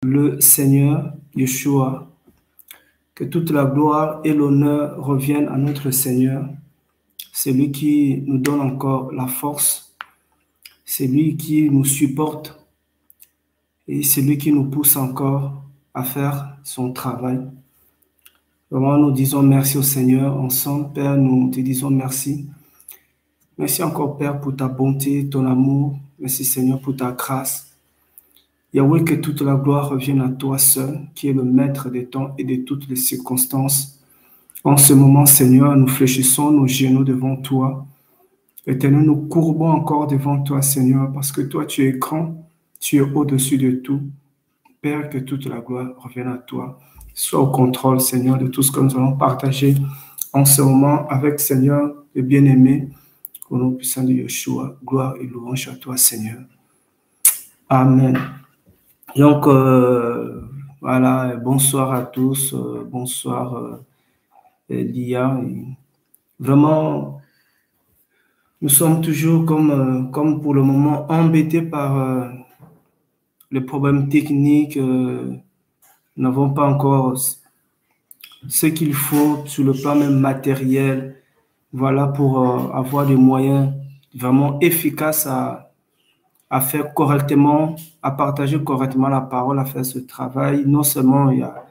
le Seigneur Yeshua. Que toute la gloire et l'honneur reviennent à notre Seigneur. C'est lui qui nous donne encore la force. C'est lui qui nous supporte. Et c'est lui qui nous pousse encore à faire son travail. Vraiment, nous disons merci au Seigneur. Ensemble, Père, nous te disons merci. Merci encore, Père, pour ta bonté, ton amour. Merci, Seigneur, pour ta grâce. Yahweh, que toute la gloire revienne à toi seul, qui est le maître des temps et de toutes les circonstances. En ce moment, Seigneur, nous fléchissons nos genoux devant toi. Éternel, nous courbons encore devant toi, Seigneur, parce que toi, tu es grand, tu es au-dessus de tout. Père, que toute la gloire revienne à toi. Sois au contrôle, Seigneur, de tout ce que nous allons partager en ce moment avec, Seigneur, le bien-aimé, au nom puissant de Yeshua. Gloire et louange à toi, Seigneur. Amen. Donc, voilà, bonsoir à tous, bonsoir Lia. Vraiment, nous sommes toujours comme pour le moment embêtés par les problèmes techniques. Nous n'avons pas encore ce qu'il faut sur le plan même matériel, voilà, pour avoir des moyens vraiment efficaces à faire correctement, à partager correctement la parole, à faire ce travail. Non seulement il y a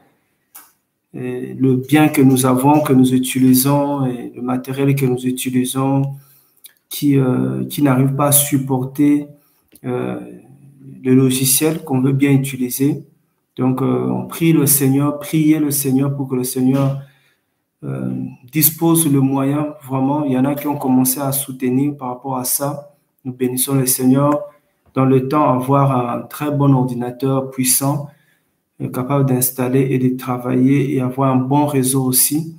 le bien que nous avons, que nous utilisons, et le matériel que nous utilisons, qui n'arrive pas à supporter le logiciel qu'on veut bien utiliser. Donc, on prie le Seigneur, priez le Seigneur pour que le Seigneur dispose le moyen. Vraiment, il y en a qui ont commencé à soutenir par rapport à ça. Nous bénissons le Seigneur. Dans le temps, avoir un très bon ordinateur puissant, capable d'installer et de travailler et avoir un bon réseau aussi.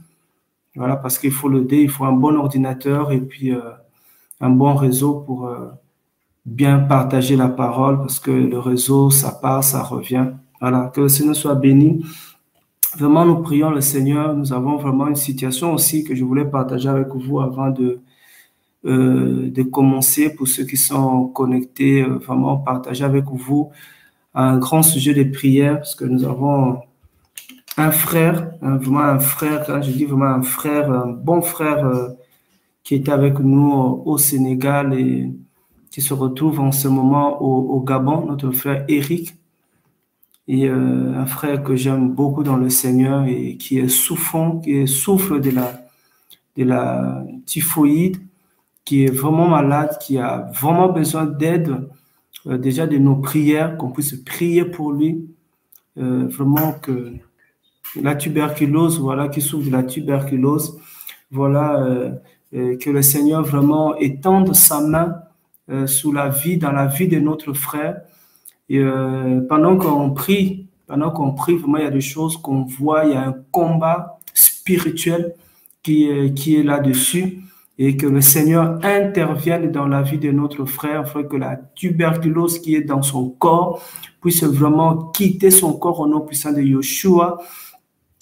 Voilà, parce qu'il faut il faut un bon ordinateur et puis un bon réseau pour bien partager la parole, parce que le réseau, ça part, ça revient. Voilà, que le Seigneur soit béni. Vraiment, nous prions le Seigneur. Nous avons vraiment une situation aussi que je voulais partager avec vous avant de commencer, pour ceux qui sont connectés, vraiment partager avec vous un grand sujet de prière, parce que nous avons un frère, vraiment un frère, quand je dis vraiment un frère, un bon frère qui était avec nous au Sénégal et qui se retrouve en ce moment au Gabon, notre frère Eric, et un frère que j'aime beaucoup dans le Seigneur et qui est souffrant, qui souffre de la typhoïde, qui est vraiment malade, qui a vraiment besoin d'aide, déjà de nos prières, qu'on puisse prier pour lui, vraiment que la tuberculose, voilà, qui souffre de la tuberculose, voilà, que le Seigneur vraiment étende sa main dans la vie de notre frère. Et pendant qu'on prie, vraiment, il y a des choses qu'on voit, il y a un combat spirituel qui est là-dessus, et que le Seigneur intervienne dans la vie de notre frère, afin que la tuberculose qui est dans son corps puisse vraiment quitter son corps au nom puissant de Yeshua.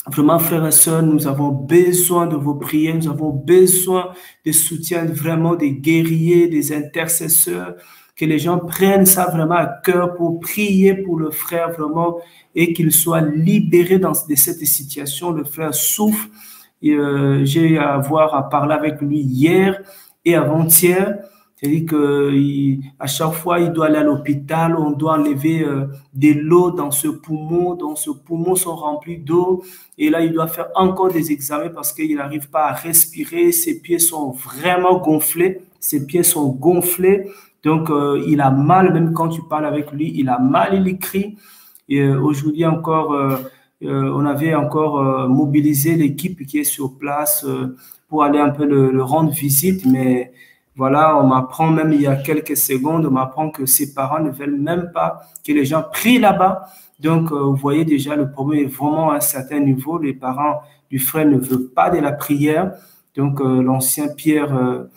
Vraiment, frères et sœurs, nous avons besoin de vos prières, nous avons besoin de soutien vraiment des guerriers, des intercesseurs, que les gens prennent ça vraiment à cœur pour prier pour le frère vraiment et qu'il soit libéré de cette situation. Le frère souffre. J'ai eu à avoir à parler avec lui hier et avant-hier. C'est-à-dire qu'à chaque fois, il doit aller à l'hôpital, on doit enlever de l'eau dans ce poumon, sont remplis d'eau. Et là, il doit faire encore des examens parce qu'il n'arrive pas à respirer. Ses pieds sont vraiment gonflés. Donc, il a mal, même quand tu parles avec lui, il a mal, il crie. Et aujourd'hui encore, on avait encore mobilisé l'équipe qui est sur place pour aller un peu le rendre visite, mais voilà, on m'apprend même il y a quelques secondes, on m'apprend que ses parents ne veulent même pas que les gens prient là-bas. Donc, vous voyez déjà, le problème est vraiment à un certain niveau. Les parents du frère ne veulent pas de la prière. Donc, l'ancien Pierre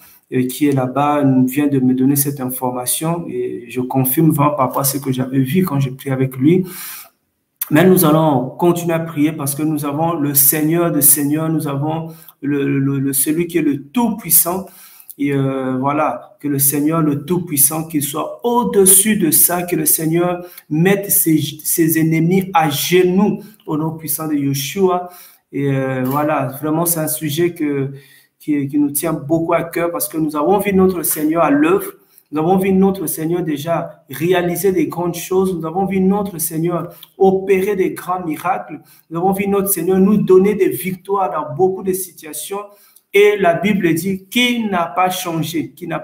qui est là-bas vient de me donner cette information et je confirme vraiment par rapport à ce que j'avais vu quand j'ai prié avec lui. Mais nous allons continuer à prier parce que nous avons le Seigneur des Seigneurs, nous avons celui qui est le Tout-Puissant. Et voilà, que le Seigneur, le Tout-Puissant, qu'il soit au-dessus de ça, que le Seigneur mette ses ennemis à genoux au nom puissant de Yeshua. Et voilà, vraiment, c'est un sujet qui nous tient beaucoup à cœur parce que nous avons vu notre Seigneur à l'œuvre. Nous avons vu notre Seigneur déjà réaliser des grandes choses. Nous avons vu notre Seigneur opérer des grands miracles. Nous avons vu notre Seigneur nous donner des victoires dans beaucoup de situations. Et la Bible dit qu'il n'a pas changé, qu'il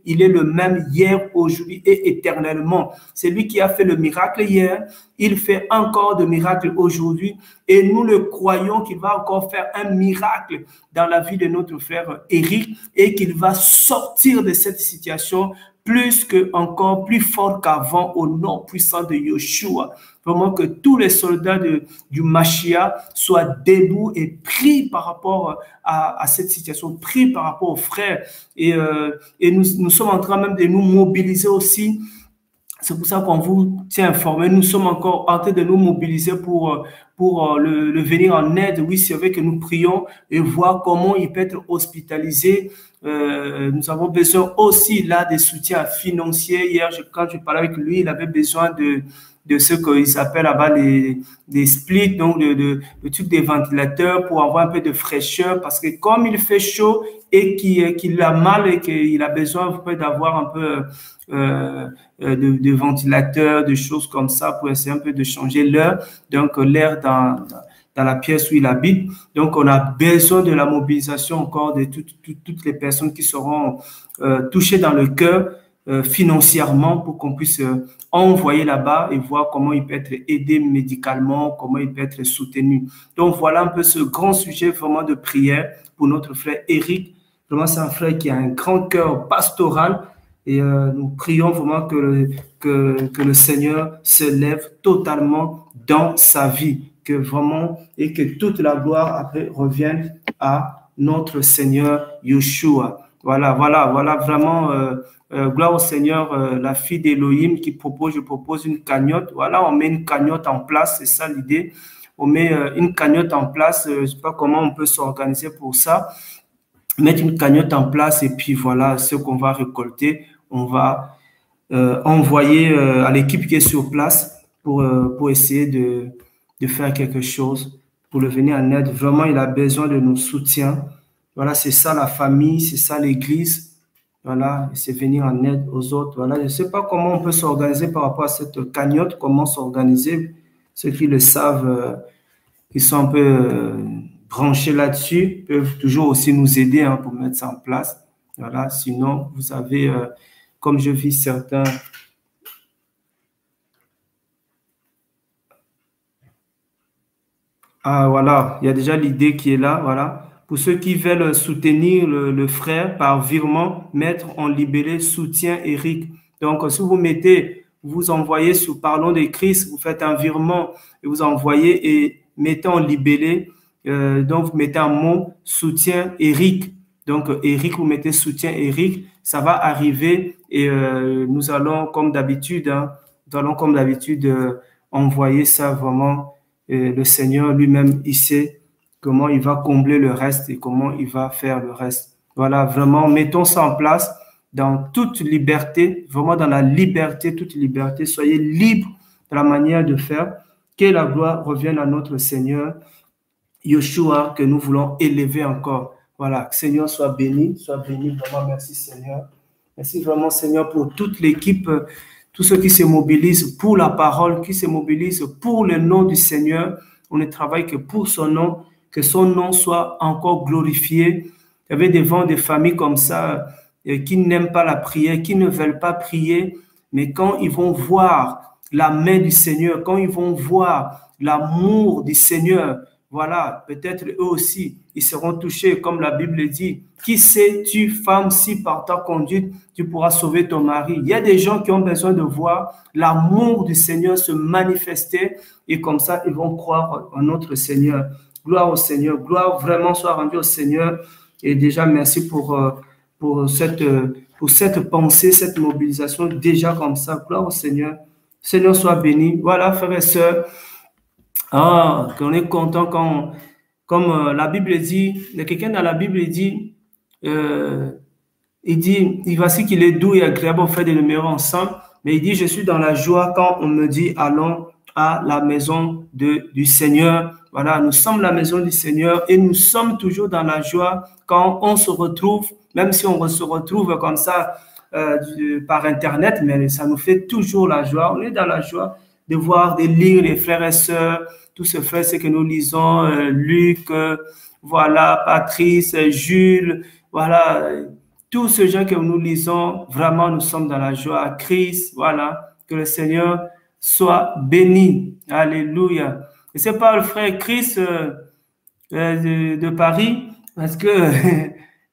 il est le même hier, aujourd'hui et éternellement. C'est lui qui a fait le miracle hier, il fait encore de miracles aujourd'hui et nous le croyons qu'il va encore faire un miracle dans la vie de notre frère Éric et qu'il va sortir de cette situation plus que encore plus fort qu'avant au nom puissant de Yeshua. Vraiment que tous les soldats du Mashiach soient debout et prient par rapport à cette situation, prient par rapport aux frères. Et nous sommes en train même de nous mobiliser aussi. C'est pour ça qu'on vous tient informé. Nous sommes encore en train de nous mobiliser pour le venir en aide. Oui, c'est vrai que nous prions et voir comment il peut être hospitalisé. Nous avons besoin aussi là des soutiens financiers. Hier, quand je parlais avec lui, il avait besoin de ce qu'ils appellent là-bas des splits, donc le truc des ventilateurs pour avoir un peu de fraîcheur parce que comme il fait chaud et qu'il a mal et qu'il a besoin d'avoir un peu de ventilateurs, de choses comme ça pour essayer un peu de changer l'air, donc l'air dans la pièce où il habite. Donc, on a besoin de la mobilisation encore de toutes les personnes qui seront touchées dans le cœur financièrement pour qu'on puisse envoyer là-bas et voir comment il peut être aidé médicalement, comment il peut être soutenu. Donc, voilà un peu ce grand sujet vraiment de prière pour notre frère Éric. Vraiment, c'est un frère qui a un grand cœur pastoral et nous prions vraiment que le Seigneur se lève totalement dans sa vie, que vraiment, et que toute la gloire après revienne à notre Seigneur Yeshua. Voilà, vraiment, gloire au Seigneur, la fille d'Élohim qui je propose une cagnotte. Voilà, on met une cagnotte en place, c'est ça l'idée. On met une cagnotte en place, je ne sais pas comment on peut s'organiser pour ça. Mettre une cagnotte en place et puis voilà, ce qu'on va récolter, on va envoyer à l'équipe qui est sur place pour essayer de faire quelque chose, pour le venir en aide. Vraiment, il a besoin de nos soutiens. Voilà, c'est ça la famille, c'est ça l'église. Voilà, c'est venir en aide aux autres. Voilà, je ne sais pas comment on peut s'organiser par rapport à cette cagnotte, comment s'organiser. Ceux qui le savent, qui sont un peu branchés là-dessus, peuvent toujours aussi nous aider pour mettre ça en place. Voilà, sinon, vous avez, comme je vis certains... Ah, voilà, il y a déjà l'idée qui est là, voilà. Pour ceux qui veulent soutenir le frère par virement, mettre en libellé soutien Éric. Donc, si vous envoyez sur Parlons de Christ, vous faites un virement et vous envoyez et mettez en libellé, donc vous mettez un mot soutien Éric. Donc, Éric, vous mettez soutien Éric, ça va arriver et nous allons, comme d'habitude, envoyer ça vraiment. Et le Seigneur lui-même, il sait comment il va combler le reste et comment il va faire le reste. Voilà, vraiment, mettons ça en place dans toute liberté, vraiment dans la liberté, toute liberté. Soyez libres de la manière de faire. Que la gloire revienne à notre Seigneur, Yeshua, que nous voulons élever encore. Voilà, que Seigneur soit béni, vraiment, merci Seigneur. Merci vraiment Seigneur pour toute l'équipe, tous ceux qui se mobilisent pour la parole, qui se mobilisent pour le nom du Seigneur. On ne travaille que pour son nom, que son nom soit encore glorifié. Il y avait devant des familles comme ça qui n'aiment pas la prière, qui ne veulent pas prier, mais quand ils vont voir la main du Seigneur, quand ils vont voir l'amour du Seigneur, voilà, peut-être eux aussi, ils seront touchés, comme la Bible dit. Qui sais-tu, femme, si par ta conduite, tu pourras sauver ton mari? Il y a des gens qui ont besoin de voir l'amour du Seigneur se manifester et comme ça, ils vont croire en notre Seigneur. Gloire au Seigneur, gloire vraiment soit rendue au Seigneur. Et déjà, merci pour cette pensée, cette mobilisation déjà comme ça. Gloire au Seigneur. Seigneur soit béni. Voilà, frères et sœurs. Qu'on est content quand, comme la Bible dit, il y a quelqu'un dans la Bible dit, il dit, voici qu'il est doux et agréable au fait de demeurer ensemble. Mais il dit, je suis dans la joie quand on me dit, allons à la maison du Seigneur. Voilà, nous sommes la maison du Seigneur et nous sommes toujours dans la joie quand on se retrouve, même si on se retrouve comme ça par Internet, mais ça nous fait toujours la joie. On est dans la joie de voir, de lire les frères et sœurs, tous ces frères, c'est que nous lisons, Luc, voilà, Patrice, Jules, voilà, tous ces gens que nous lisons, vraiment, nous sommes dans la joie. Christ, voilà, que le Seigneur soit béni. Alléluia. Et c'est pas le frère Christ de Paris, parce que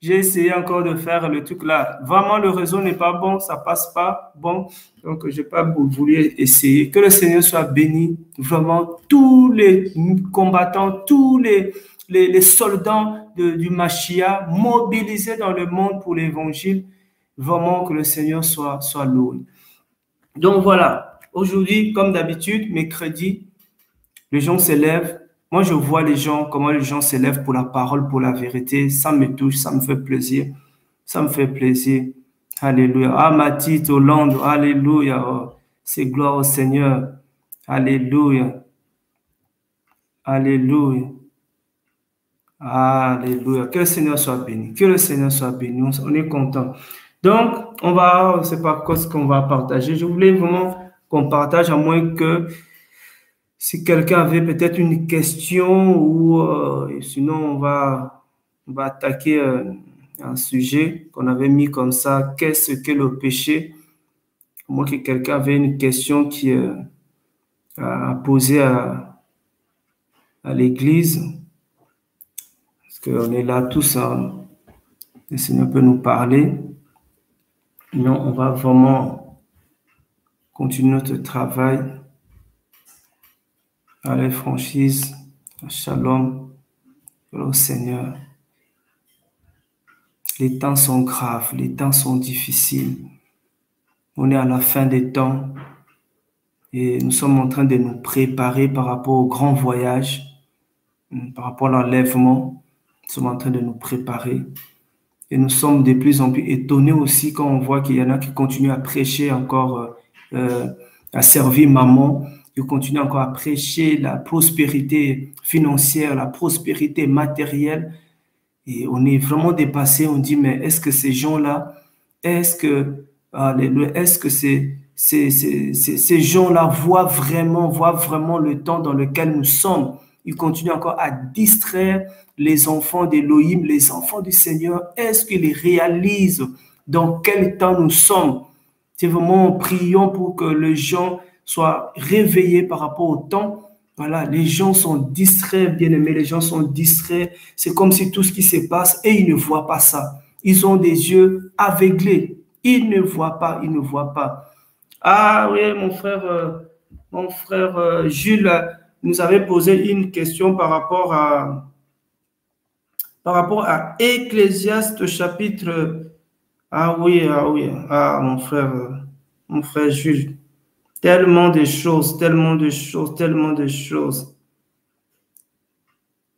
j'ai essayé encore de faire le truc là. Vraiment, le réseau n'est pas bon, ça passe pas bon. Donc, j'ai pas voulu essayer. Que le Seigneur soit béni. Vraiment, tous les combattants, tous les soldats du Mashiach mobilisés dans le monde pour l'évangile. Vraiment, que le Seigneur soit loué. Donc, voilà. Aujourd'hui, comme d'habitude, mercredi, les gens s'élèvent. Moi, je vois les gens, comment les gens s'élèvent pour la parole, pour la vérité. Ça me touche, ça me fait plaisir. Ça me fait plaisir. Alléluia. Ah, Mathilde Hollande, alléluia. Oh, c'est gloire au Seigneur. Alléluia. Alléluia. Alléluia. Que le Seigneur soit béni. Que le Seigneur soit béni. On est content. Donc, on va, c'est pas quoi ce qu'on va partager. Je voulais vraiment qu'on partage, à moins que si quelqu'un avait peut-être une question ou sinon on va attaquer un sujet qu'on avait mis comme ça. Qu'est-ce que le péché? Moi que quelqu'un avait une question qui à poser à l'église. Parce qu'on est là tous, hein, le Seigneur peut nous parler. Non, on va vraiment continuer notre travail. Allez, franchise, shalom, au Seigneur. Les temps sont graves, les temps sont difficiles. On est à la fin des temps et nous sommes en train de nous préparer par rapport au grand voyage, par rapport à l'enlèvement. Nous sommes en train de nous préparer et nous sommes de plus en plus étonnés aussi quand on voit qu'il y en a qui continuent à prêcher encore, à servir maman. Ils continuent encore à prêcher la prospérité financière, la prospérité matérielle. Et on est vraiment dépassé. On dit, mais est-ce que ces gens-là, est-ce que ces gens-là voient vraiment le temps dans lequel nous sommes? Ils continuent encore à distraire les enfants d'Élohim, les enfants du Seigneur. Est-ce qu'ils réalisent dans quel temps nous sommes? C'est vraiment, prions pour que les gens soient réveillés par rapport au temps. Voilà, les gens sont distraits, bien-aimés, les gens sont distraits. C'est comme si tout ce qui se passe et ils ne voient pas ça. Ils ont des yeux aveuglés. Ils ne voient pas, ils ne voient pas. Ah oui, mon frère Jules nous avait posé une question par rapport à Ecclésiaste chapitre. Ah oui, mon frère Jules. Tellement de choses.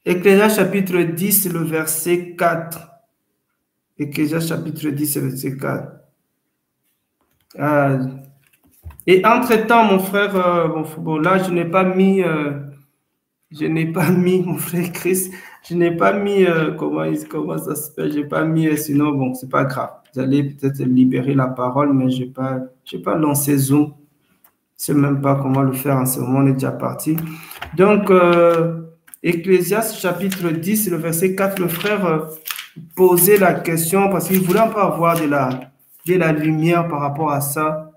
Ecclésiaste chapitre 10, le verset 4. Ecclésiaste chapitre 10, le verset 4. Et entre-temps, mon frère, là, je n'ai pas mis, mon frère Christ, je n'ai pas mis, comment ça se fait, je n'ai pas mis, sinon, bon, c'est pas grave. Vous allez peut-être libérer la parole, mais je n'ai pas lancé Zoom. Je ne sais même pas comment le faire en ce moment, on est déjà parti. Donc, Ecclésiaste chapitre 10, le verset 4, le frère posait la question parce qu'il voulait un peu avoir de la lumière par rapport à ça.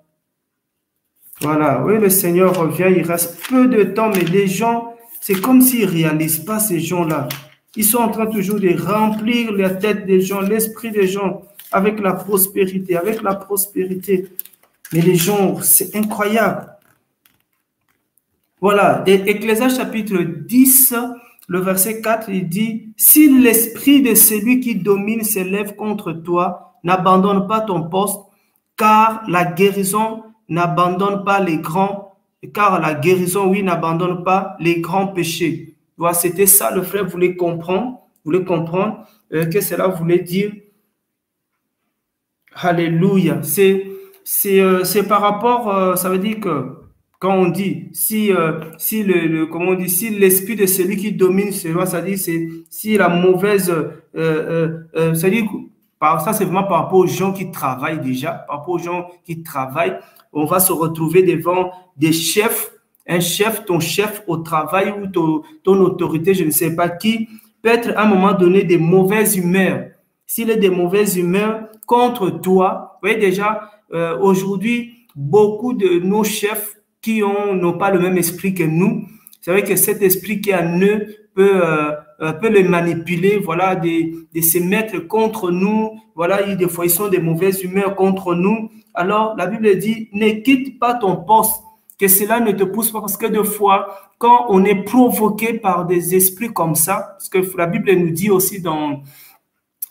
Voilà, oui, le Seigneur revient, il reste peu de temps, mais les gens, c'est comme s'ils ne réalisent pas ces gens-là. Ils sont en train toujours de remplir la tête des gens, l'esprit des gens avec la prospérité, Mais les gens, c'est incroyable. Voilà, et Ecclésiaste chapitre 10, le verset 4, il dit, « Si l'esprit de celui qui domine s'élève contre toi, n'abandonne pas ton poste, car la guérison n'abandonne pas les grands, n'abandonne pas les grands péchés. » Voilà, c'était ça, le frère voulait comprendre que cela voulait dire. Alléluia. C'est par rapport, ça veut dire que quand on dit, si comment on dit, si l'esprit de celui qui domine sur moi, ça dit, c'est si la mauvaise, ça dit, ça c'est vraiment par rapport aux gens qui travaillent déjà, par rapport aux gens qui travaillent, on va se retrouver devant des chefs, un chef, ton chef au travail ou ton autorité, je ne sais pas qui, peut être à un moment donné des mauvaises humeurs. S'il est des mauvaises humeurs contre toi, vous voyez déjà, aujourd'hui, beaucoup de nos chefs qui n'ont pas le même esprit que nous, c'est vrai que cet esprit qui est en eux peut les manipuler, voilà, de se mettre contre nous, voilà, des fois ils sont de mauvaises humeurs contre nous. Alors, la Bible dit, ne quitte pas ton poste, que cela ne te pousse pas, parce que des fois, quand on est provoqué par des esprits comme ça, parce que la Bible nous dit aussi dans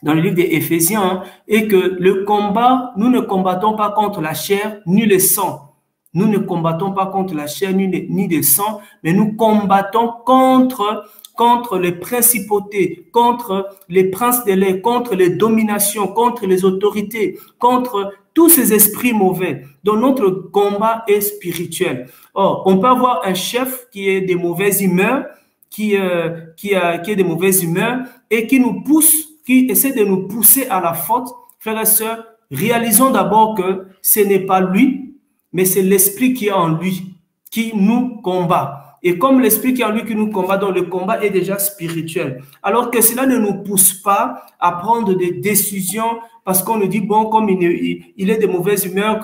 le livre des Éphésiens, hein, et que le combat, nous ne combattons pas contre la chair ni le sang. Nous ne combattons pas contre la chair ni le sang, mais nous combattons contre les principautés, contre les princes de l'air, contre les dominations, contre les autorités, contre tous ces esprits mauvais. Donc notre combat est spirituel. Or, on peut avoir un chef qui est de mauvaise humeur, qui est de mauvaise humeur et qui nous pousse, qui essaie de nous pousser à la faute. Frères et sœurs, réalisons d'abord que ce n'est pas lui, mais c'est l'esprit qui est en lui, qui nous combat. Et comme l'esprit qui est en lui qui nous combat, donc le combat est déjà spirituel. Alors que cela ne nous pousse pas à prendre des décisions parce qu'on nous dit, bon, comme il est de mauvaise humeur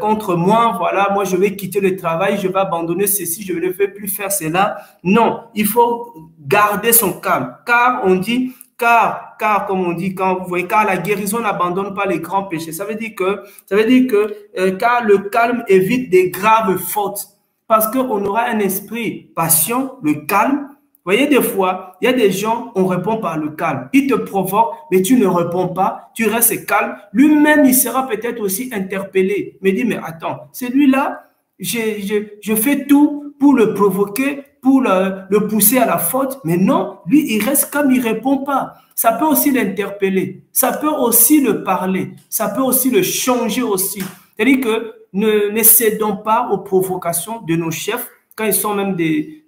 contre moi, voilà, moi je vais quitter le travail, je vais abandonner ceci, je ne vais plus faire cela. Non, il faut garder son calme. Car on dit, car comme on dit, quand vous voyez, car la guérison n'abandonne pas les grands péchés. Ça veut dire que car le calme évite des graves fautes. Parce qu'on aura un esprit patient, le calme. Vous voyez, des fois, il y a des gens, on répond par le calme. Il te provoque, mais tu ne réponds pas, tu restes calme. Lui-même, il sera peut-être aussi interpellé. Mais dit, mais attends, celui-là, je fais tout pour le provoquer, pour le pousser à la faute. Mais non, lui, il reste calme, il ne répond pas. Ça peut aussi l'interpeller. Ça peut aussi le parler. Ça peut aussi le changer aussi. C'est-à-dire que ne cédons pas aux provocations de nos chefs, quand ils sont même des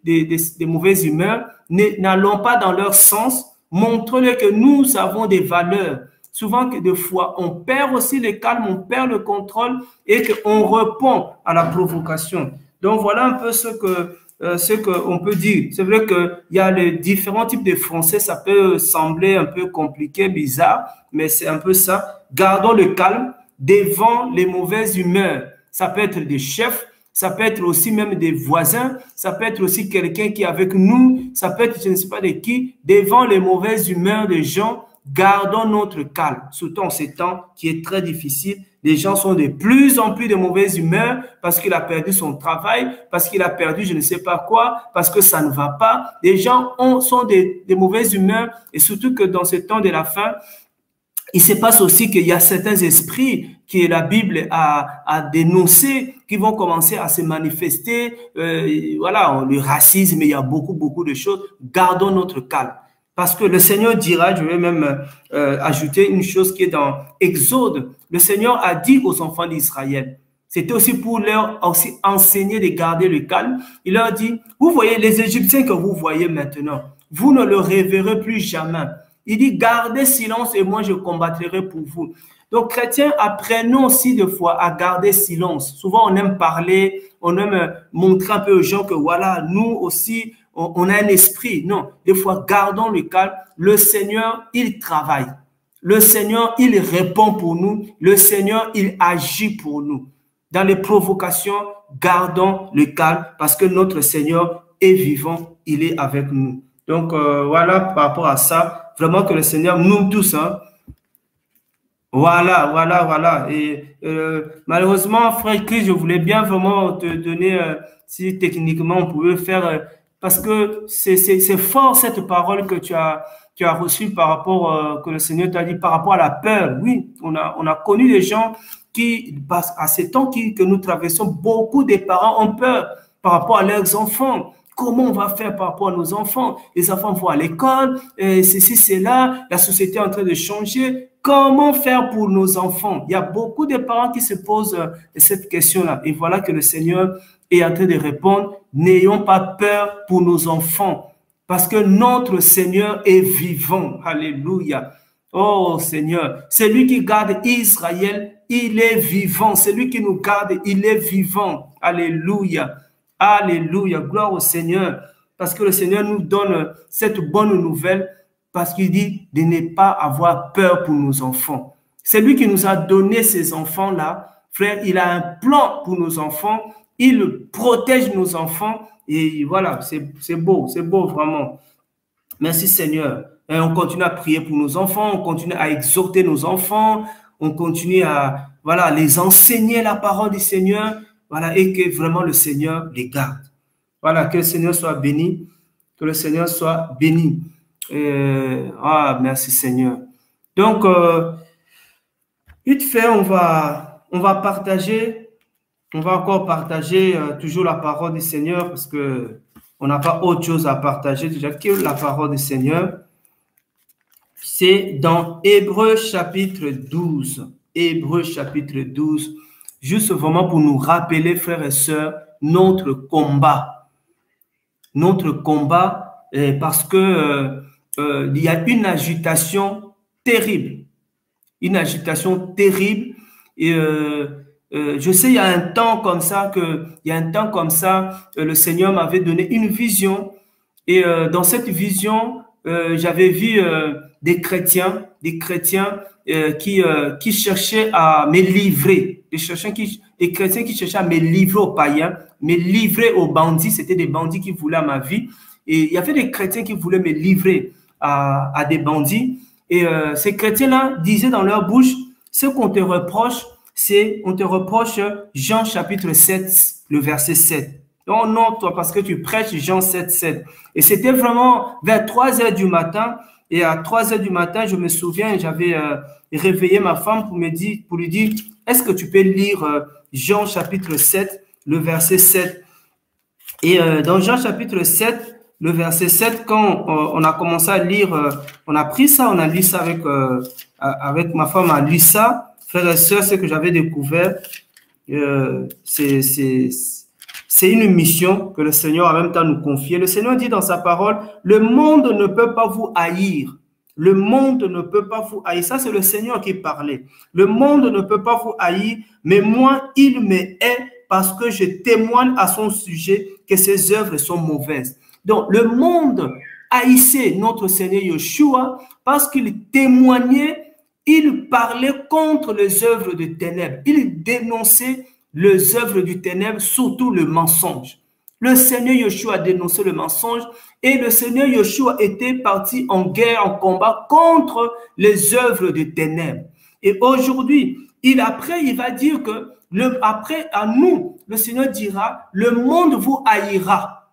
mauvaises humeurs, n'allons pas dans leur sens, montrons-leur que nous avons des valeurs. Souvent que des fois, on perd aussi le calme, on perd le contrôle et qu'on répond à la provocation. Donc voilà un peu ce qu'on peut dire. C'est vrai qu'il y a les différents types de français, ça peut sembler un peu compliqué, bizarre, mais c'est un peu ça. Gardons le calme devant les mauvaises humeurs. Ça peut être des chefs, ça peut être aussi même des voisins, ça peut être aussi quelqu'un qui est avec nous, ça peut être je ne sais pas de qui. Devant les mauvaises humeurs des gens, gardons notre calme, surtout en ces temps qui est très difficile. Les gens sont de plus en plus de mauvaise humeur parce qu'il a perdu son travail, parce qu'il a perdu je ne sais pas quoi, parce que ça ne va pas. Les gens sont de mauvaises humeurs et surtout que dans ce temps de la fin, il se passe aussi qu'il y a certains esprits que la Bible a dénoncés qui vont commencer à se manifester. Voilà, le racisme, il y a beaucoup de choses. Gardons notre calme. Parce que le Seigneur dira, je vais même ajouter une chose qui est dans Exode. Le Seigneur a dit aux enfants d'Israël, c'était aussi pour leur aussi enseigner de garder le calme. Il leur dit, vous voyez les Égyptiens que vous voyez maintenant, vous ne le reverrez plus jamais. Il dit, gardez silence et moi je combattrai pour vous. Donc, chrétiens, apprenons aussi des fois à garder silence. Souvent, on aime parler, on aime montrer un peu aux gens que voilà, nous aussi, on a un esprit. Non, des fois, gardons le calme. Le Seigneur, il travaille. Le Seigneur, il répond pour nous. Le Seigneur, il agit pour nous. Dans les provocations, gardons le calme parce que notre Seigneur est vivant, il est avec nous. Donc, voilà, par rapport à ça, vraiment que le Seigneur nous tous, hein. Voilà. Et malheureusement, frère Christ, je voulais bien vraiment te donner, si techniquement on pouvait faire, parce que c'est fort cette parole que tu as reçue par rapport, que le Seigneur t'a dit, par rapport à la peur. Oui, on a connu des gens qui, à ces temps que nous traversons, beaucoup de parents ont peur par rapport à leurs enfants. comment on va faire par rapport à nos enfants? Les enfants vont à l'école, ceci, c'est là, la société est en train de changer. Comment faire pour nos enfants? Il y a beaucoup de parents qui se posent cette question-là. Et voilà que le Seigneur est en train de répondre, n'ayons pas peur pour nos enfants, parce que notre Seigneur est vivant. Alléluia. Oh Seigneur, c'est lui qui garde Israël, il est vivant. C'est lui qui nous garde, il est vivant. Alléluia. Alléluia. Gloire au Seigneur. Parce que le Seigneur nous donne cette bonne nouvelle, parce qu'il dit de ne pas avoir peur pour nos enfants. C'est lui qui nous a donné ces enfants-là. Frère, il a un plan pour nos enfants. Il protège nos enfants. Et voilà, c'est beau vraiment. Merci Seigneur. Et on continue à prier pour nos enfants, on continue à exhorter nos enfants, on continue à les enseigner la parole du Seigneur, et que vraiment le Seigneur les garde. Voilà, que le Seigneur soit béni, que le Seigneur soit béni. Merci Seigneur. Donc, vite fait, on va partager, on va encore partager toujours la parole du Seigneur, parce que on n'a pas autre chose à partager déjà que la parole du Seigneur. C'est dans Hébreux chapitre 12. Hébreux chapitre 12. Juste vraiment pour nous rappeler, frères et sœurs, notre combat. Notre combat, parce que il y a une agitation terrible. Une agitation terrible. Et je sais, il y a un temps comme ça, le Seigneur m'avait donné une vision. Et dans cette vision, j'avais vu des chrétiens qui cherchaient à me livrer, des chrétiens qui cherchaient à me livrer aux païens, me livrer aux bandits. C'était des bandits qui voulaient ma vie. Et il y avait des chrétiens qui voulaient me livrer à des bandits. Et ces chrétiens-là disaient dans leur bouche, ce qu'on te reproche, on te reproche Jean chapitre 7, le verset 7. Oh non, toi, parce que tu prêches Jean 7, 7. Et c'était vraiment vers 3 heures du matin. Et à 3 heures du matin, je me souviens, j'avais réveillé ma femme pour lui dire, est-ce que tu peux lire Jean chapitre 7, le verset 7? Et dans Jean chapitre 7, le verset 7, quand on a commencé à lire, on a pris ça, on a lu ça avec ma femme, a lu ça. Frères et sœurs, ce que j'avais découvert, c'est une mission que le Seigneur a en même temps nous confié. Le Seigneur dit dans sa parole, le monde ne peut pas vous haïr. Le monde ne peut pas vous haïr. Ça, c'est le Seigneur qui parlait. Le monde ne peut pas vous haïr, mais moi, il me hait parce que je témoigne à son sujet que ses œuvres sont mauvaises. Donc, le monde haïssait notre Seigneur Yeshua parce qu'il témoignait. Il parlait contre les œuvres de ténèbres. Il dénonçait les œuvres du ténèbre, surtout le mensonge. Le Seigneur Yeshua a dénoncé le mensonge et le Seigneur Yeshua était parti en guerre, en combat contre les œuvres de ténèbres. Et aujourd'hui, il va dire que, après à nous, le Seigneur dira, le monde vous haïra.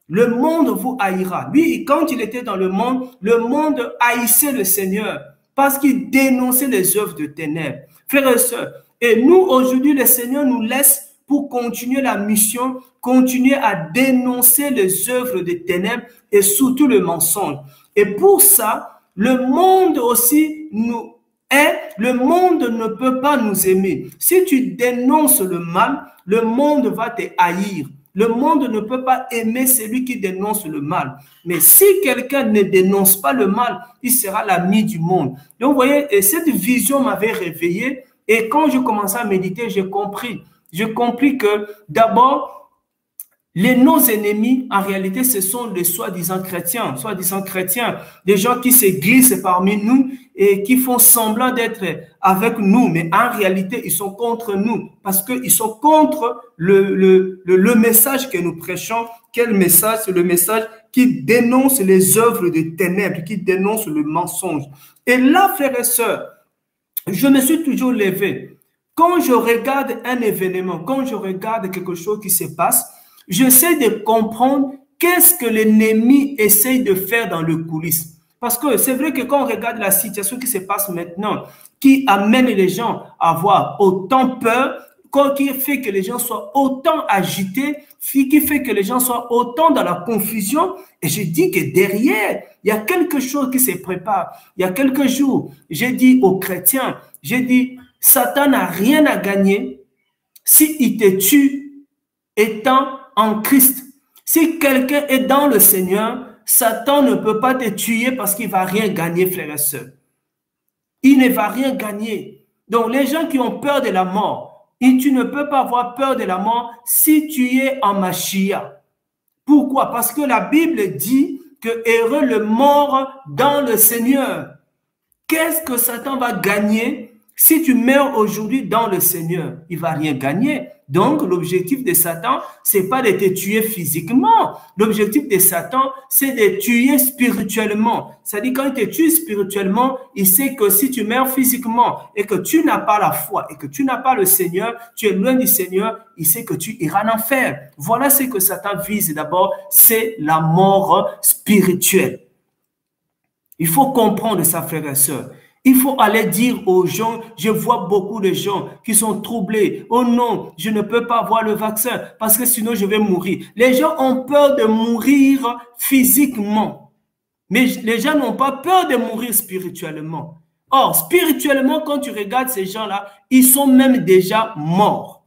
Le monde vous haïra. Lui, quand il était dans le monde haïssait le Seigneur, parce qu'il dénonçait les œuvres de ténèbres. Frères et sœurs, et nous, aujourd'hui, le Seigneur nous laisse pour continuer la mission, continuer à dénoncer les œuvres de ténèbres et surtout le mensonge. Et pour ça, le monde aussi nous hait, le monde ne peut pas nous aimer. Si tu dénonces le mal, le monde va te haïr. Le monde ne peut pas aimer celui qui dénonce le mal. Mais si quelqu'un ne dénonce pas le mal, il sera l'ami du monde. Donc, vous voyez, et cette vision m'avait réveillé. Et quand je commençais à méditer, j'ai compris. J'ai compris que d'abord, nos ennemis, en réalité, ce sont les soi-disant chrétiens, des gens qui se glissent parmi nous et qui font semblant d'être avec nous, mais en réalité, ils sont contre nous parce qu'ils sont contre le message que nous prêchons. Quel message? C'est le message qui dénonce les œuvres de ténèbres, qui dénonce le mensonge. Et là, frères et sœurs, je me suis toujours levé. Quand je regarde un événement, quand je regarde quelque chose qui se passe, j'essaie de comprendre qu'est-ce que l'ennemi essaye de faire dans le coulisses. Parce que c'est vrai que quand on regarde la situation qui se passe maintenant, qui amène les gens à avoir autant peur, qui fait que les gens soient autant agités, qui fait que les gens soient autant dans la confusion. Et je dis que derrière, il y a quelque chose qui se prépare. Il y a quelques jours, j'ai dit aux chrétiens, j'ai dit, Satan n'a rien à gagner s'il te tue étant en Christ. Si quelqu'un est dans le Seigneur, Satan ne peut pas te tuer parce qu'il ne va rien gagner, frères et sœurs. Il ne va rien gagner. Donc, les gens qui ont peur de la mort, tu ne peux pas avoir peur de la mort si tu es en Mashiach. Pourquoi? Parce que la Bible dit que heureux le mort dans le Seigneur. Qu'est-ce que Satan va gagner si tu meurs aujourd'hui dans le Seigneur? Il ne va rien gagner. Donc, l'objectif de Satan, ce n'est pas de te tuer physiquement. L'objectif de Satan, c'est de tuer spirituellement. C'est-à-dire, quand il te tue spirituellement, il sait que si tu meurs physiquement et que tu n'as pas la foi et que tu n'as pas le Seigneur, tu es loin du Seigneur, il sait que tu iras en enfer. Voilà ce que Satan vise d'abord, c'est la mort spirituelle. Il faut comprendre ça, frères et sœurs. Il faut aller dire aux gens, je vois beaucoup de gens qui sont troublés. Oh non, je ne peux pas avoir le vaccin parce que sinon je vais mourir. Les gens ont peur de mourir physiquement. Mais les gens n'ont pas peur de mourir spirituellement. Or, spirituellement, quand tu regardes ces gens-là, ils sont même déjà morts.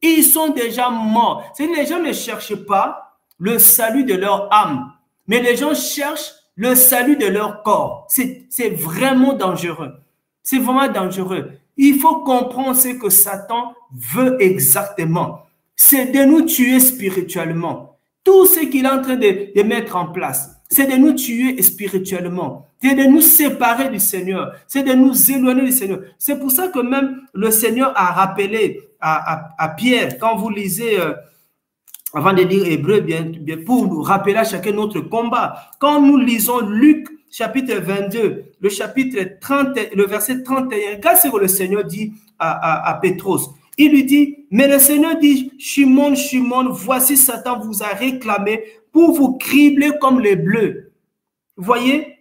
Ils sont déjà morts. C'est-à-dire, les gens ne cherchent pas le salut de leur âme, mais les gens cherchent le salut de leur corps. C'est vraiment dangereux. C'est vraiment dangereux. Il faut comprendre ce que Satan veut exactement. C'est de nous tuer spirituellement. Tout ce qu'il est en train de mettre en place, c'est de nous tuer spirituellement. C'est de nous séparer du Seigneur. C'est de nous éloigner du Seigneur. C'est pour ça que même le Seigneur a rappelé à Pierre, quand vous lisez... avant de lire Hébreu, bien pour nous rappeler à chacun notre combat. Quand nous lisons Luc, chapitre 22, le chapitre 30, le verset 31, regarde ce que le Seigneur dit à Pétros. Il lui dit, mais le Seigneur dit, Shimon, Shimon, voici Satan vous a réclamé pour vous cribler comme les bleus. Vous voyez?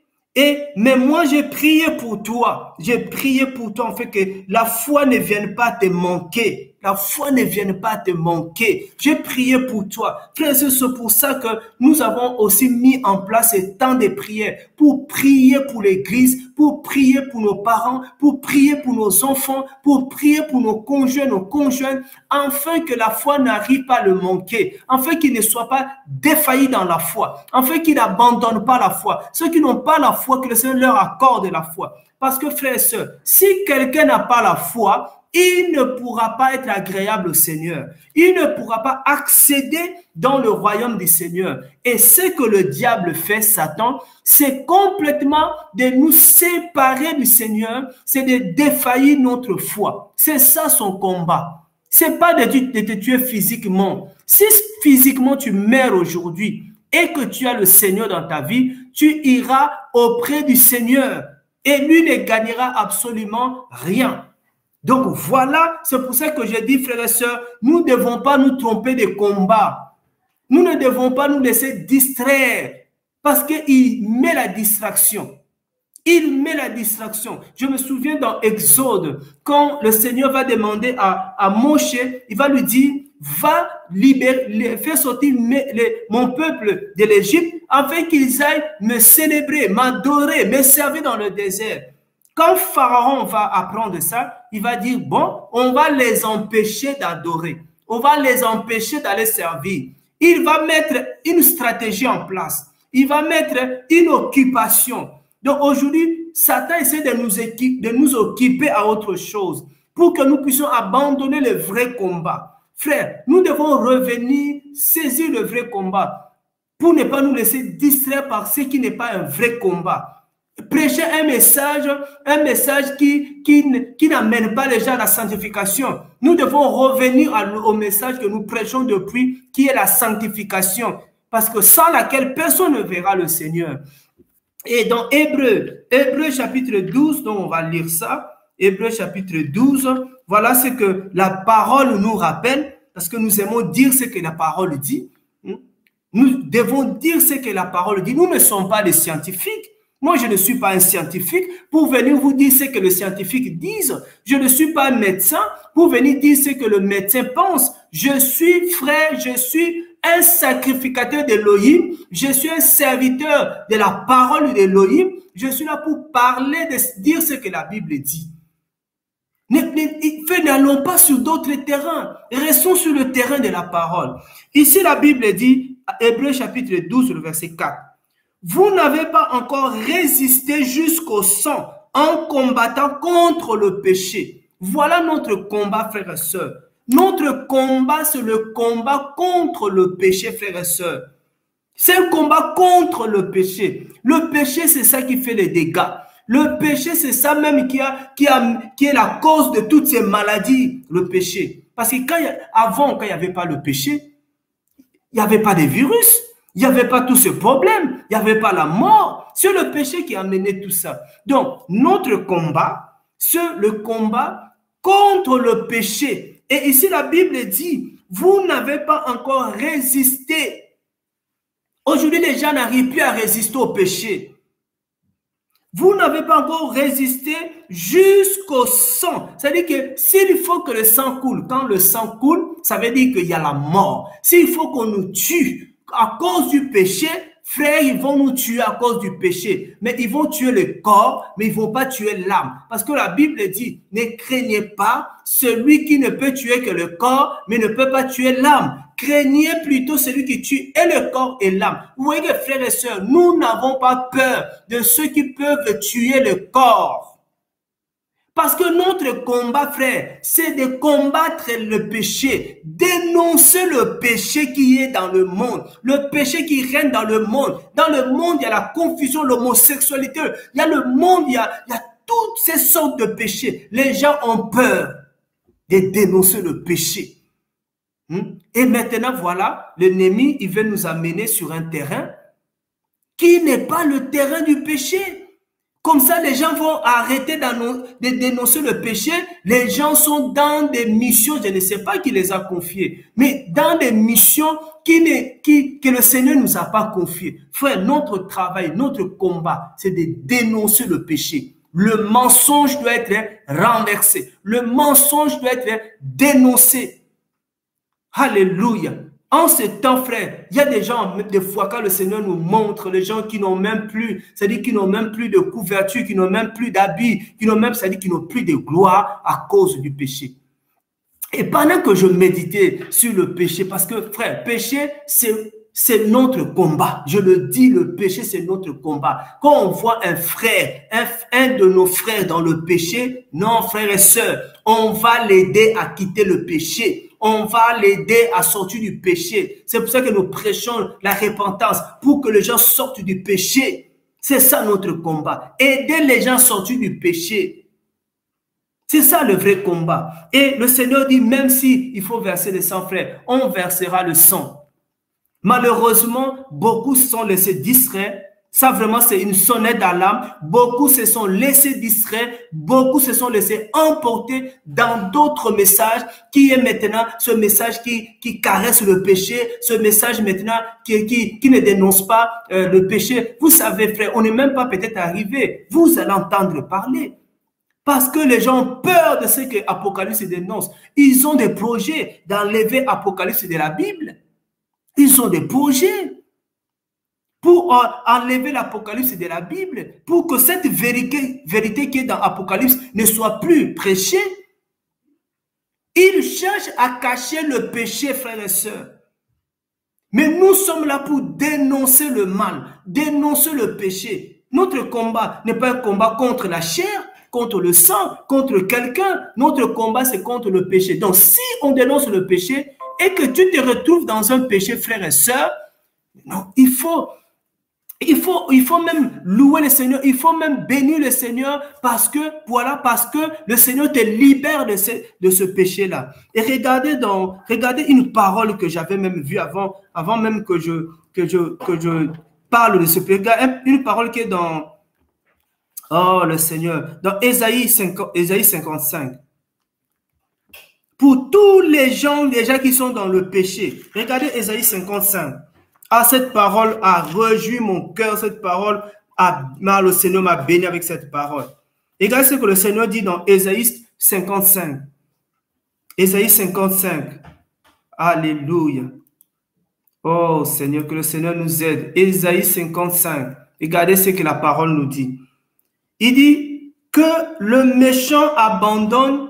Mais moi, j'ai prié pour toi. J'ai prié pour toi, en fait, que la foi ne vienne pas te manquer. La foi ne vienne pas te manquer. J'ai prié pour toi. Frère, c'est pour ça que nous avons aussi mis en place ces temps de prière pour prier pour l'Église, pour prier pour nos parents, pour prier pour nos enfants, pour prier pour nos conjoints, afin que la foi n'arrive pas à le manquer, afin qu'il ne soit pas défailli dans la foi, afin qu'il n'abandonne pas la foi. Ceux qui n'ont pas la foi, que le Seigneur leur accorde la foi. Parce que, frères et sœurs, si quelqu'un n'a pas la foi, il ne pourra pas être agréable au Seigneur. Il ne pourra pas accéder dans le royaume du Seigneur. Et ce que le diable fait, Satan, c'est complètement de nous séparer du Seigneur, c'est de défaillir notre foi. C'est ça son combat. C'est pas de te tuer physiquement. Si physiquement tu meurs aujourd'hui et que tu as le Seigneur dans ta vie, tu iras auprès du Seigneur et lui ne gagnera absolument rien. Donc voilà, c'est pour ça que je dis, frères et sœurs, nous ne devons pas nous tromper de combat. Nous ne devons pas nous laisser distraire parce qu'il met la distraction. Il met la distraction. Je me souviens dans Exode, quand le Seigneur va demander à Moshe, il va lui dire, va libérer, faire sortir mon peuple de l'Égypte afin qu'ils aillent me célébrer, m'adorer, me servir dans le désert. Quand Pharaon va apprendre ça, il va dire, bon, on va les empêcher d'adorer. On va les empêcher d'aller servir. Il va mettre une stratégie en place. Il va mettre une occupation. Donc aujourd'hui, Satan essaie de nous occuper à autre chose pour que nous puissions abandonner le vrai combat. Frère, nous devons revenir, saisir le vrai combat pour ne pas nous laisser distraire par ce qui n'est pas un vrai combat. Prêcher un message qui n'amène pas les gens à la sanctification. Nous devons revenir au message que nous prêchons depuis, qui est la sanctification, parce que sans laquelle personne ne verra le Seigneur. Et dans Hébreu chapitre 12, donc on va lire ça, Hébreu chapitre 12, voilà ce que la parole nous rappelle, parce que nous aimons dire ce que la parole dit. Nous devons dire ce que la parole dit. Nous ne sommes pas des scientifiques. Moi, je ne suis pas un scientifique pour venir vous dire ce que les scientifiques disent. Je ne suis pas un médecin pour venir dire ce que le médecin pense. Je suis frère, je suis un sacrificateur d'Élohim. Je suis un serviteur de la parole d'Élohim. Je suis là pour parler, de dire ce que la Bible dit. N'allons pas sur d'autres terrains. Restons sur le terrain de la parole. Ici, la Bible dit, Hébreux chapitre 12, le verset 4. Vous n'avez pas encore résisté jusqu'au sang en combattant contre le péché. Voilà notre combat, frères et sœurs. Notre combat, c'est le combat contre le péché, frères et sœurs. C'est un combat contre le péché. Le péché, c'est ça qui fait les dégâts. Le péché, c'est ça même qui est la cause de toutes ces maladies, le péché. Parce que avant, quand il n'y avait pas le péché, il n'y avait pas de virus. Il n'y avait pas tous ces problèmes, il n'y avait pas la mort. C'est le péché qui a amené tout ça. Donc, notre combat, c'est le combat contre le péché. Et ici, la Bible dit, vous n'avez pas encore résisté. Aujourd'hui, les gens n'arrivent plus à résister au péché. Vous n'avez pas encore résisté jusqu'au sang. C'est-à-dire que s'il faut que le sang coule, quand le sang coule, ça veut dire qu'il y a la mort. S'il faut qu'on nous tue, à cause du péché, frères, ils vont nous tuer à cause du péché. Mais ils vont tuer le corps, mais ils ne vont pas tuer l'âme. Parce que la Bible dit, ne craignez pas celui qui ne peut tuer que le corps, mais ne peut pas tuer l'âme. Craignez plutôt celui qui tue et le corps et l'âme. Vous voyez, frères et sœurs, nous n'avons pas peur de ceux qui peuvent tuer le corps. Parce que notre combat, frère, c'est de combattre le péché, dénoncer le péché qui est dans le monde, le péché qui règne dans le monde. Dans le monde, il y a la confusion, l'homosexualité, il y a le monde, il y a toutes ces sortes de péchés. Les gens ont peur de dénoncer le péché. Et maintenant, voilà, l'ennemi, il veut nous amener sur un terrain qui n'est pas le terrain du péché. Comme ça, les gens vont arrêter de dénoncer le péché. Les gens sont dans des missions, je ne sais pas qui les a confiées, mais dans des missions que le Seigneur ne nous a pas confiées. Frère, notre travail, notre combat, c'est de dénoncer le péché. Le mensonge doit être renversé. Le mensonge doit être dénoncé. Alléluia. En ce temps, frère, il y a des gens, des fois, quand le Seigneur nous montre, les gens qui n'ont même plus, c'est-à-dire qui n'ont même plus de couverture, qui n'ont même plus d'habits, qui n'ont même, c'est-à-dire qui n'ont plus de gloire à cause du péché. Et pendant que je méditais sur le péché, parce que, frère, péché, c'est notre combat. Je le dis, le péché, c'est notre combat. Quand on voit un frère, un de nos frères dans le péché, non, frères et sœurs, on va l'aider à quitter le péché. On va l'aider à sortir du péché. C'est pour ça que nous prêchons la repentance, pour que les gens sortent du péché. C'est ça notre combat. Aider les gens à sortir du péché. C'est ça le vrai combat. Et le Seigneur dit, même si il faut verser le sang, frère, on versera le sang. Malheureusement, beaucoup se sont laissés distraits. Ça, vraiment, c'est une sonnette d'alarme. Beaucoup se sont laissés distraits. Beaucoup se sont laissés emporter dans d'autres messages qui est maintenant ce message qui caresse le péché. Ce message maintenant qui ne dénonce pas le péché. Vous savez, frère, on n'est même pas peut-être arrivé. Vous allez entendre parler. Parce que les gens ont peur de ce que Apocalypse dénonce. Ils ont des projets d'enlever Apocalypse de la Bible. Ils ont des projets pour enlever l'Apocalypse de la Bible, pour que cette vérité qui est dans l'Apocalypse ne soit plus prêchée. Ils cherchent à cacher le péché, frères et sœurs. Mais nous sommes là pour dénoncer le mal, dénoncer le péché. Notre combat n'est pas un combat contre la chair, contre le sang, contre quelqu'un. Notre combat, c'est contre le péché. Donc, si on dénonce le péché et que tu te retrouves dans un péché, frères et sœurs, non, il faut même louer le Seigneur, il faut même bénir le Seigneur parce que, voilà, parce que le Seigneur te libère de ce péché-là. Et regardez une parole que j'avais même vue avant même que je parle de ce péché. Une parole qui est dans, oh le Seigneur, dans Ésaïe 55. Pour tous les gens qui sont dans le péché, regardez Ésaïe 55. Ah, cette parole a rejoui mon cœur, cette parole le Seigneur m'a béni avec cette parole. Et regardez ce que le Seigneur dit dans Ésaïe 55. Ésaïe 55. Alléluia. Oh Seigneur, que le Seigneur nous aide. Ésaïe 55. Regardez ce que la parole nous dit. Il dit que le méchant abandonne,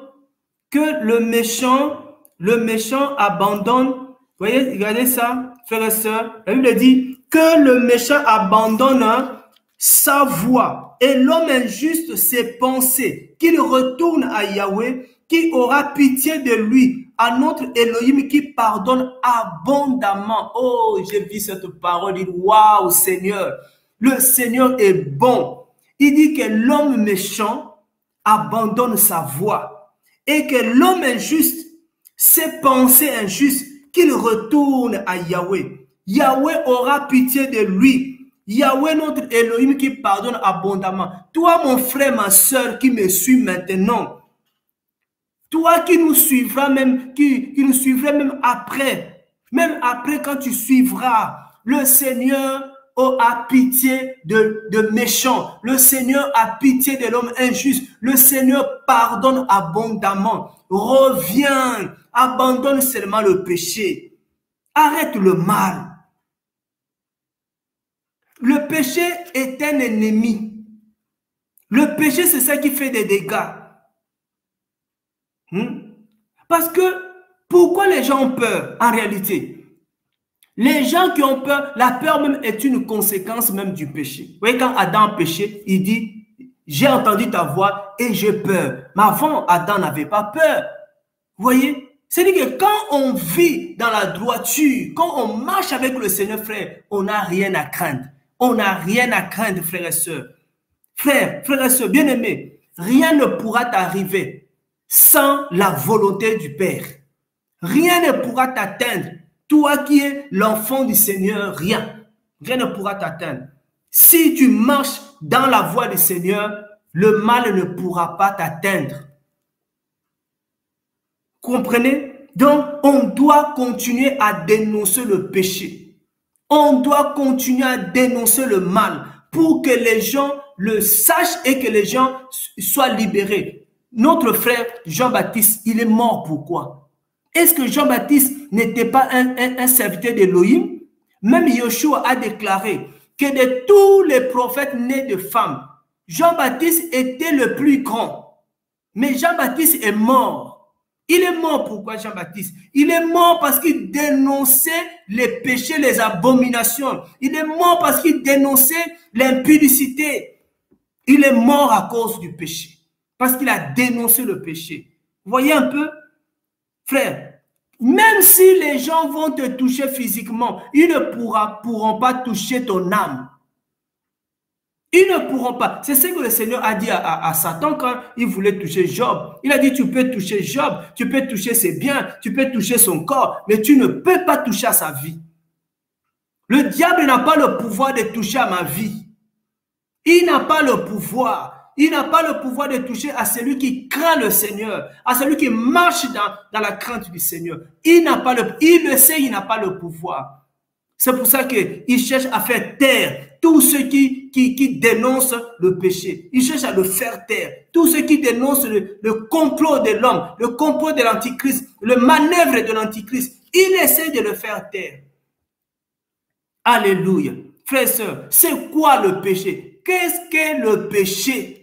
abandonne. Vous voyez, regardez ça, frères et sœurs. La Bible dit que le méchant abandonne sa voie et l'homme injuste ses pensées, qu'il retourne à Yahweh, qui aura pitié de lui, à notre Elohim qui pardonne abondamment. Oh, j'ai vu cette parole, il dit, waouh Seigneur, le Seigneur est bon. Il dit que l'homme méchant abandonne sa voie et que l'homme injuste, ses pensées injustes, qu'il retourne à Yahweh. Yahweh aura pitié de lui. Yahweh, notre Elohim qui pardonne abondamment. Toi, mon frère, ma soeur qui me suit maintenant, toi qui nous suivras même, qui nous suivras même après quand tu suivras, le Seigneur a pitié de méchants. Le Seigneur a pitié de l'homme injuste. Le Seigneur pardonne abondamment. Reviens, abandonne seulement le péché. Arrête le mal. Le péché est un ennemi. Le péché, c'est ça qui fait des dégâts. Parce que, pourquoi les gens ont peur en réalité? Les gens qui ont peur, la peur même est une conséquence même du péché. Vous voyez, quand Adam a péché, il dit, j'ai entendu ta voix et j'ai peur. Mais avant, Adam n'avait pas peur. Vous voyez? C'est-à-dire que quand on vit dans la droiture, quand on marche avec le Seigneur, frère, on n'a rien à craindre. On n'a rien à craindre, frères et sœurs. Frères et sœurs, bien-aimés, rien ne pourra t'arriver sans la volonté du Père. Rien ne pourra t'atteindre. Toi qui es l'enfant du Seigneur, rien. Rien ne pourra t'atteindre. Si tu marches dans la voie du Seigneur, le mal ne pourra pas t'atteindre. Comprenez? Donc, on doit continuer à dénoncer le péché. On doit continuer à dénoncer le mal pour que les gens le sachent et que les gens soient libérés. Notre frère Jean-Baptiste, il est mort pourquoi? Est-ce que Jean-Baptiste n'était pas un serviteur d'Élohim? Même Yoshua a déclaré que de tous les prophètes nés de femmes, Jean-Baptiste était le plus grand. Mais Jean-Baptiste est mort. Il est mort pourquoi Jean-Baptiste? Il est mort parce qu'il dénonçait les péchés, les abominations. Il est mort parce qu'il dénonçait l'impudicité. Il est mort à cause du péché. Parce qu'il a dénoncé le péché. Vous voyez un peu? Frère, même si les gens vont te toucher physiquement, ils ne pourront pas toucher ton âme. Ils ne pourront pas. C'est ce que le Seigneur a dit à Satan quand il voulait toucher Job. Il a dit, tu peux toucher Job, tu peux toucher ses biens, tu peux toucher son corps, mais tu ne peux pas toucher à sa vie. Le diable n'a pas le pouvoir de toucher à ma vie. Il n'a pas le pouvoir. Il n'a pas le pouvoir de toucher à celui qui craint le Seigneur, à celui qui marche dans la crainte du Seigneur. Il le sait, il n'a pas le pouvoir. C'est pour ça qu'il cherche à faire taire tous ceux qui dénoncent le péché. Il cherche à le faire taire. Tous ceux qui dénoncent le complot de l'homme, le complot de l'Antichrist, le manœuvre de l'Antichrist. Il essaie de le faire taire. Alléluia. Frères et sœurs, c'est quoi le péché? Qu'est-ce qu'est le péché?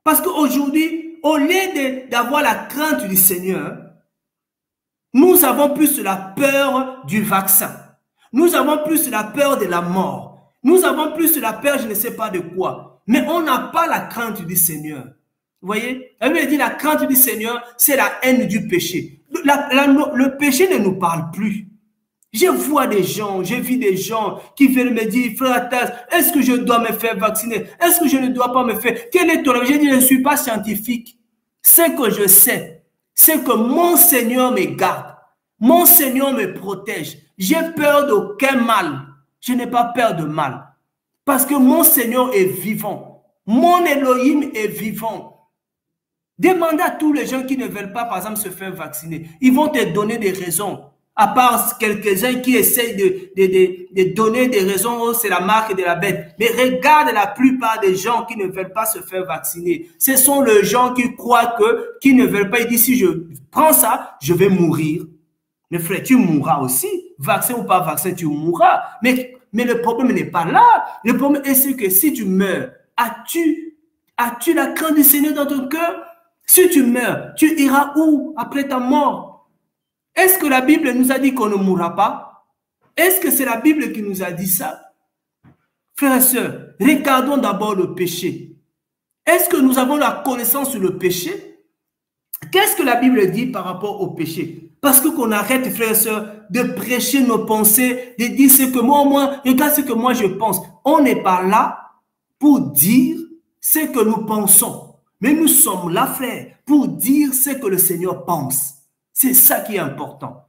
Parce qu'aujourd'hui, au lieu d'avoir la crainte du Seigneur, nous avons plus la peur du vaccin. Nous avons plus la peur de la mort. Nous avons plus la peur, je ne sais pas de quoi. Mais on n'a pas la crainte du Seigneur. Vous voyez? La Bible dit la crainte du Seigneur, c'est la haine du péché. Le péché ne nous parle plus. Je vois des gens, j'ai vu des gens qui viennent me dire, frère Attas, est-ce que je dois me faire vacciner? Est-ce que je ne dois pas me faire? Quel est ton avis? J'ai dit, je ne suis pas scientifique. Ce que je sais, c'est que mon Seigneur me garde. Mon Seigneur me protège. J'ai peur d'aucun mal. Je n'ai pas peur de mal. Parce que mon Seigneur est vivant. Mon Elohim est vivant. Demandez à tous les gens qui ne veulent pas, par exemple, se faire vacciner. Ils vont te donner des raisons. À part quelques-uns qui essayent de donner des raisons, oh, c'est la marque de la bête. Mais regarde la plupart des gens qui ne veulent pas se faire vacciner. Ce sont les gens qui croient qui ne veulent pas. Ils disent, si je prends ça, je vais mourir. Mais frère, tu mourras aussi. Vaccin ou pas vaccin, tu mourras. Mais le problème n'est pas là. Le problème est que si tu meurs, as-tu la crainte du Seigneur dans ton cœur? Si tu meurs, tu iras où après ta mort? Est-ce que la Bible nous a dit qu'on ne mourra pas? Est-ce que c'est la Bible qui nous a dit ça? Frères et sœurs, regardons d'abord le péché. Est-ce que nous avons la connaissance sur le péché? Qu'est-ce que la Bible dit par rapport au péché? Parce qu'on arrête, frères et sœurs, de prêcher nos pensées, de dire ce que moi, regarde ce que moi je pense. On n'est pas là pour dire ce que nous pensons. Mais nous sommes là, frères, pour dire ce que le Seigneur pense. C'est ça qui est important.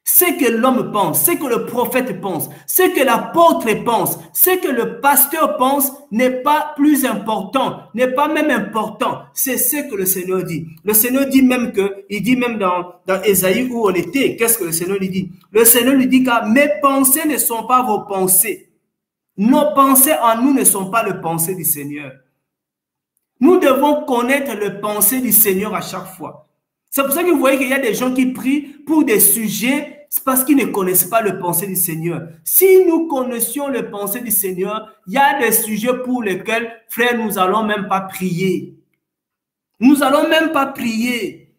Ce que l'homme pense, ce que le prophète pense, ce que l'apôtre pense, ce que le pasteur pense n'est pas plus important, n'est pas même important. C'est ce que le Seigneur dit. Le Seigneur dit même il dit même dans Ésaïe où on était, qu'est-ce que le Seigneur lui dit? Le Seigneur lui dit que mes pensées ne sont pas vos pensées. Nos pensées en nous ne sont pas les pensées du Seigneur. Nous devons connaître les pensées du Seigneur à chaque fois. C'est pour ça que vous voyez qu'il y a des gens qui prient pour des sujets, c'est parce qu'ils ne connaissent pas le pensée du Seigneur. Si nous connaissions le pensée du Seigneur, il y a des sujets pour lesquels, frère, nous n'allons même pas prier. Nous n'allons même pas prier.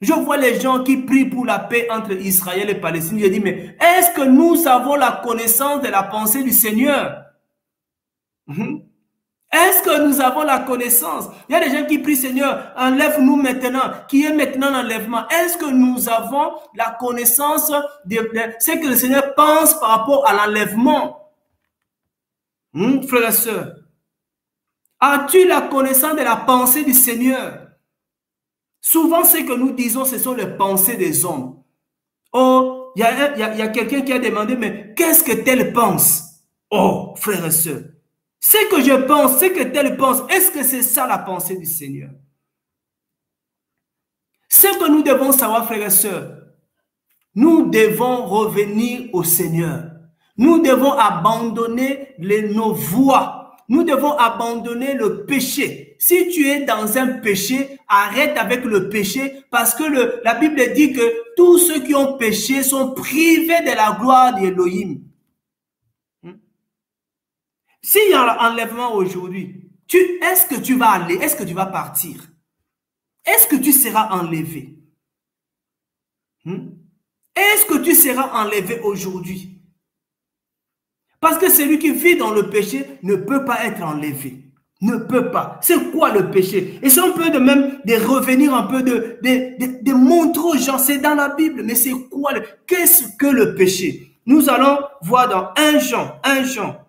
Je vois les gens qui prient pour la paix entre Israël et Palestine. Je dis, mais est-ce que nous avons la connaissance de la pensée du Seigneur? Est-ce que nous avons la connaissance? Il y a des gens qui prient, Seigneur, enlève-nous maintenant. Qui est maintenant l'enlèvement? Est-ce que nous avons la connaissance de ce que le Seigneur pense par rapport à l'enlèvement? Frères et sœurs, as-tu la connaissance de la pensée du Seigneur? Souvent, ce que nous disons, ce sont les pensées des hommes. Oh, il y a quelqu'un qui a demandé, mais qu'est-ce que tel pense? Oh, frères et sœurs, ce que je pense, ce que tel pense, est-ce que c'est ça la pensée du Seigneur? Ce que nous devons savoir, frères et sœurs, nous devons revenir au Seigneur. Nous devons abandonner nos voies. Nous devons abandonner le péché. Si tu es dans un péché, arrête avec le péché parce que la Bible dit que tous ceux qui ont péché sont privés de la gloire d'Élohim. S'il y a un enlèvement aujourd'hui, est-ce que tu vas aller? Est-ce que tu vas partir? Est-ce que tu seras enlevé? Est-ce que tu seras enlevé aujourd'hui? Parce que celui qui vit dans le péché ne peut pas être enlevé. Ne peut pas. C'est quoi le péché? Et c'est un peu de revenir un peu de montrer aux gens, c'est dans la Bible, mais c'est quoi? Qu'est-ce que le péché? Nous allons voir dans 1 Jean.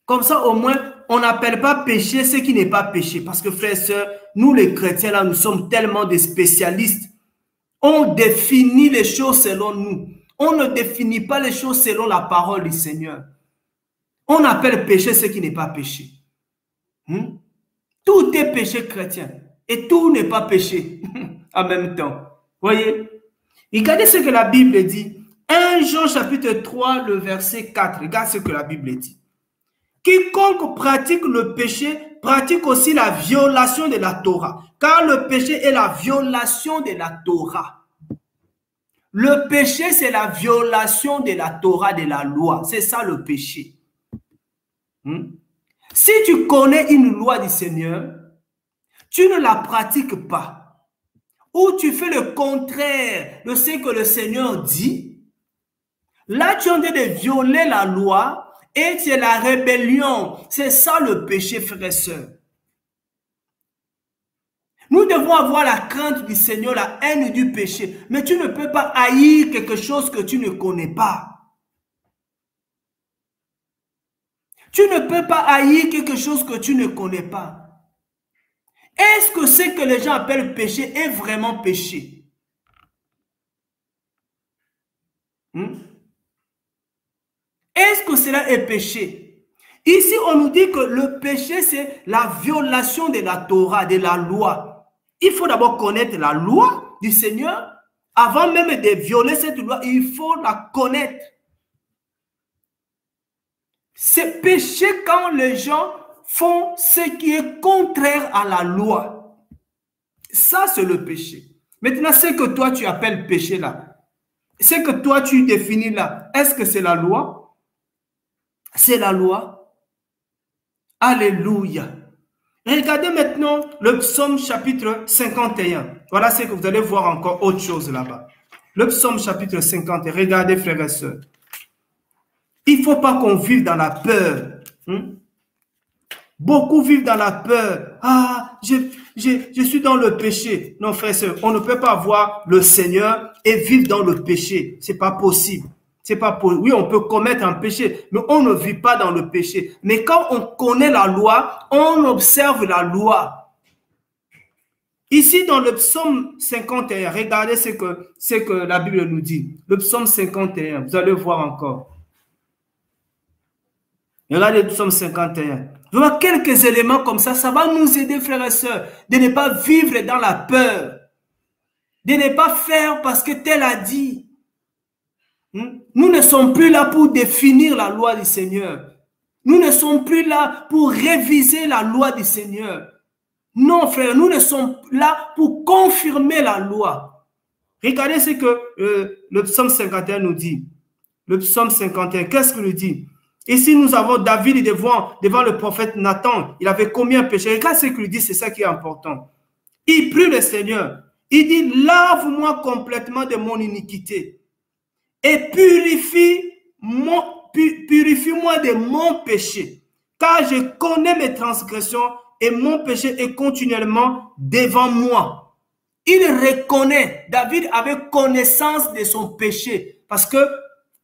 Comme ça, au moins, on n'appelle pas péché ce qui n'est pas péché. Parce que, frères et sœurs, nous les chrétiens, là, nous sommes tellement des spécialistes. On définit les choses selon nous. On ne définit pas les choses selon la parole du Seigneur. On appelle péché ce qui n'est pas péché. Tout est péché chrétien. Et tout n'est pas péché en même temps. Voyez? Regardez ce que la Bible dit. 1 Jean chapitre 3, le verset 4. Regarde ce que la Bible dit. Quiconque pratique le péché pratique aussi la violation de la Torah. Car le péché est la violation de la Torah. Le péché, c'est la violation de la Torah, de la loi. C'est ça le péché. Si tu connais une loi du Seigneur, tu ne la pratiques pas. Ou tu fais le contraire de ce que le Seigneur dit. Là, tu es en train de violer la loi. Et c'est la rébellion. C'est ça le péché, frères et sœurs. Nous devons avoir la crainte du Seigneur, la haine du péché. Mais tu ne peux pas haïr quelque chose que tu ne connais pas. Tu ne peux pas haïr quelque chose que tu ne connais pas. Est-ce que ce que les gens appellent péché est vraiment péché? Est-ce que cela est péché? Ici, on nous dit que le péché, c'est la violation de la Torah, de la loi. Il faut d'abord connaître la loi du Seigneur Avant même de violer cette loi, il faut la connaître. C'est péché quand les gens font ce qui est contraire à la loi. Ça, c'est le péché. Maintenant, ce que toi, tu appelles péché là, ce que toi, tu définis là, est-ce que c'est la loi? C'est la loi. Alléluia. Regardez maintenant le psaume chapitre 51. Voilà ce que vous allez voir encore autre chose là-bas. Le psaume chapitre 51. Regardez, frères et sœurs. Il ne faut pas qu'on vive dans la peur. Beaucoup vivent dans la peur. Ah, je suis dans le péché. Non, frères et sœurs, on ne peut pas voir le Seigneur et vivre dans le péché. C'est pas possible. C'est pas possible. Oui, on peut commettre un péché, mais on ne vit pas dans le péché. Mais quand on connaît la loi, on observe la loi. Ici, dans le psaume 51, regardez ce que la Bible nous dit. Le psaume 51, vous allez voir encore. Regardez le psaume 51. Je vois quelques éléments comme ça va nous aider, frères et sœurs, de ne pas vivre dans la peur, de ne pas faire parce que tel a dit. Nous ne sommes plus là pour définir la loi du Seigneur. Nous ne sommes plus là pour réviser la loi du Seigneur. Non, frère, nous ne sommes là pour confirmer la loi. Regardez ce que le psaume 51 nous dit. Le psaume 51, qu'est-ce qu'il nous dit? Ici, nous avons David devant le prophète Nathan. Il avait commis un péché. Regarde ce qu'il dit, c'est ça qui est important. Il prie le Seigneur. Il dit, lave-moi complètement de mon iniquité et purifie-moi de mon péché, car je connais mes transgressions et mon péché est continuellement devant moi. Il reconnaît, David avait connaissance de son péché.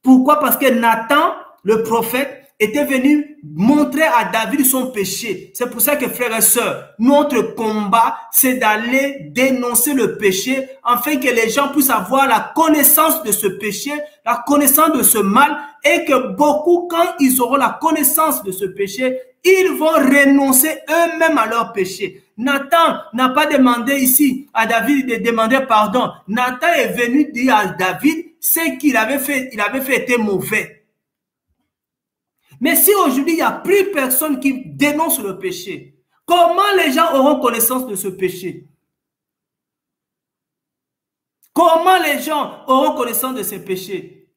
Pourquoi? Parce que Nathan, le prophète, était venu montrer à David son péché. C'est pour ça que, frères et sœurs, notre combat, c'est d'aller dénoncer le péché, afin que les gens puissent avoir la connaissance de ce péché, la connaissance de ce mal, et que beaucoup, quand ils auront la connaissance de ce péché, ils vont renoncer eux-mêmes à leur péché. Nathan n'a pas demandé ici à David de demander pardon. Nathan est venu dire à David ce qu'il avait fait. Il avait fait était mauvais. Mais si aujourd'hui, il n'y a plus personne qui dénonce le péché, comment les gens auront connaissance de ce péché? Comment les gens auront connaissance de ce péché?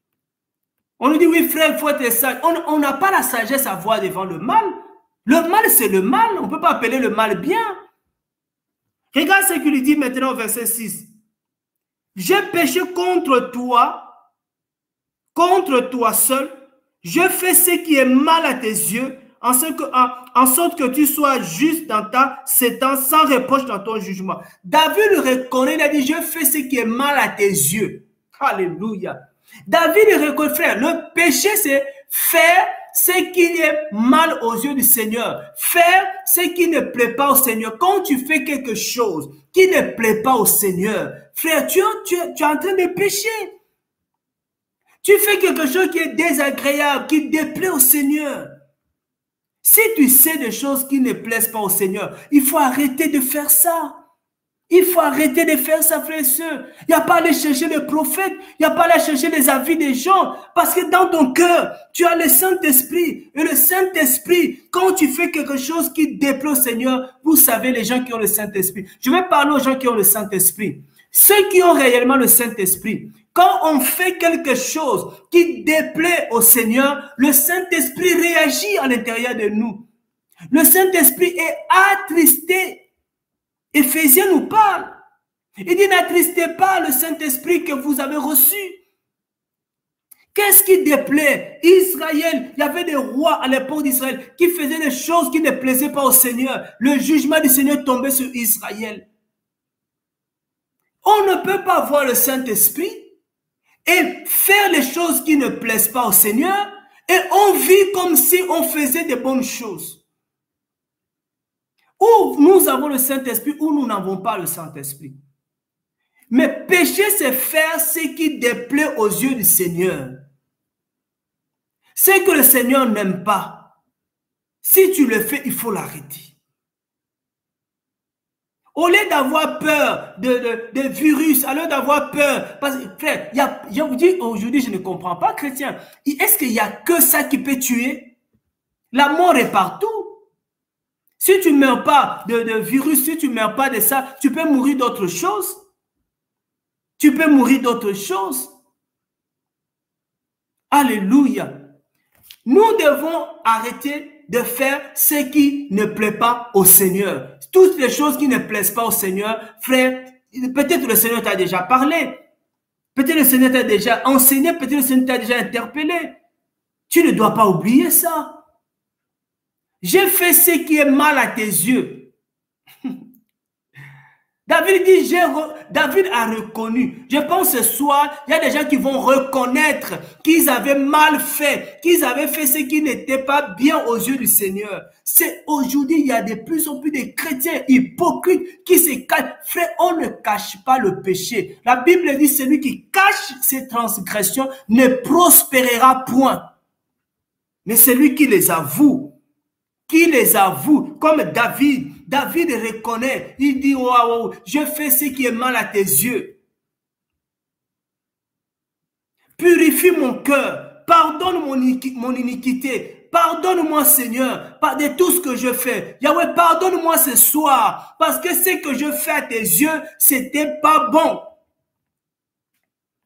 On nous dit, oui frère, il faut être sage. On n'a pas la sagesse à voir devant le mal. Le mal, c'est le mal. On ne peut pas appeler le mal bien. Regarde ce qu'il dit maintenant au verset 6. J'ai péché contre toi seul. Je fais ce qui est mal à tes yeux, en sorte que tu sois juste dans ta sentence, sans reproche dans ton jugement. David reconnaît, il a dit, je fais ce qui est mal à tes yeux. Alléluia. David reconnaît, frère, le péché, c'est faire ce qui est mal aux yeux du Seigneur. Faire ce qui ne plaît pas au Seigneur. Quand tu fais quelque chose qui ne plaît pas au Seigneur, frère, tu es en train de pécher. Tu fais quelque chose qui est désagréable, qui déplaît au Seigneur. Si tu sais des choses qui ne plaisent pas au Seigneur, il faut arrêter de faire ça. Il faut arrêter de faire ça, frères et sœurs. Il n'y a pas à aller chercher les prophètes. Il n'y a pas à aller chercher les avis des gens. Parce que dans ton cœur, tu as le Saint-Esprit. Et le Saint-Esprit, quand tu fais quelque chose qui déplaît au Seigneur, vous savez les gens qui ont le Saint-Esprit. Je vais parler aux gens qui ont le Saint-Esprit. Ceux qui ont réellement le Saint-Esprit, quand on fait quelque chose qui déplaît au Seigneur, le Saint-Esprit réagit à l'intérieur de nous. Le Saint-Esprit est attristé. Éphésiens nous parle. Il dit, n'attristez pas le Saint-Esprit que vous avez reçu. Qu'est-ce qui déplaît? Israël, il y avait des rois à l'époque d'Israël qui faisaient des choses qui ne plaisaient pas au Seigneur. Le jugement du Seigneur tombait sur Israël. On ne peut pas voir le Saint-Esprit et faire les choses qui ne plaisent pas au Seigneur, et on vit comme si on faisait de bonnes choses. Ou nous avons le Saint-Esprit, ou nous n'avons pas le Saint-Esprit. Mais pécher, c'est faire ce qui déplaît aux yeux du Seigneur. Ce que le Seigneur n'aime pas, si tu le fais, il faut l'arrêter. Au lieu d'avoir peur de virus, au lieu d'avoir peur, parce que frère, je vous dis aujourd'hui, je ne comprends pas, chrétien, est-ce qu'il n'y a que ça qui peut tuer? La mort est partout. Si tu ne meurs pas de virus, si tu ne meurs pas de ça, tu peux mourir d'autre chose. Tu peux mourir d'autre chose. Alléluia. Nous devons arrêter de faire ce qui ne plaît pas au Seigneur. Toutes les choses qui ne plaisent pas au Seigneur, frère, peut-être le Seigneur t'a déjà parlé. Peut-être le Seigneur t'a déjà enseigné, peut-être le Seigneur t'a déjà interpellé. Tu ne dois pas oublier ça. J'ai fait ce qui est mal à tes yeux. David dit, David a reconnu. Je pense ce soir, il y a des gens qui vont reconnaître qu'ils avaient mal fait, qu'ils avaient fait ce qui n'était pas bien aux yeux du Seigneur. C'est aujourd'hui, il y a de plus en plus de chrétiens hypocrites qui se cachent. Frère, on ne cache pas le péché. La Bible dit, celui qui cache ses transgressions ne prospérera point. Mais celui qui les avoue, comme David. David reconnaît, il dit, waouh, je fais ce qui est mal à tes yeux. Purifie mon cœur, pardonne mon iniquité, pardonne-moi Seigneur, de tout ce que je fais. Yahweh, pardonne-moi ce soir, parce que ce que je fais à tes yeux, c'était pas bon.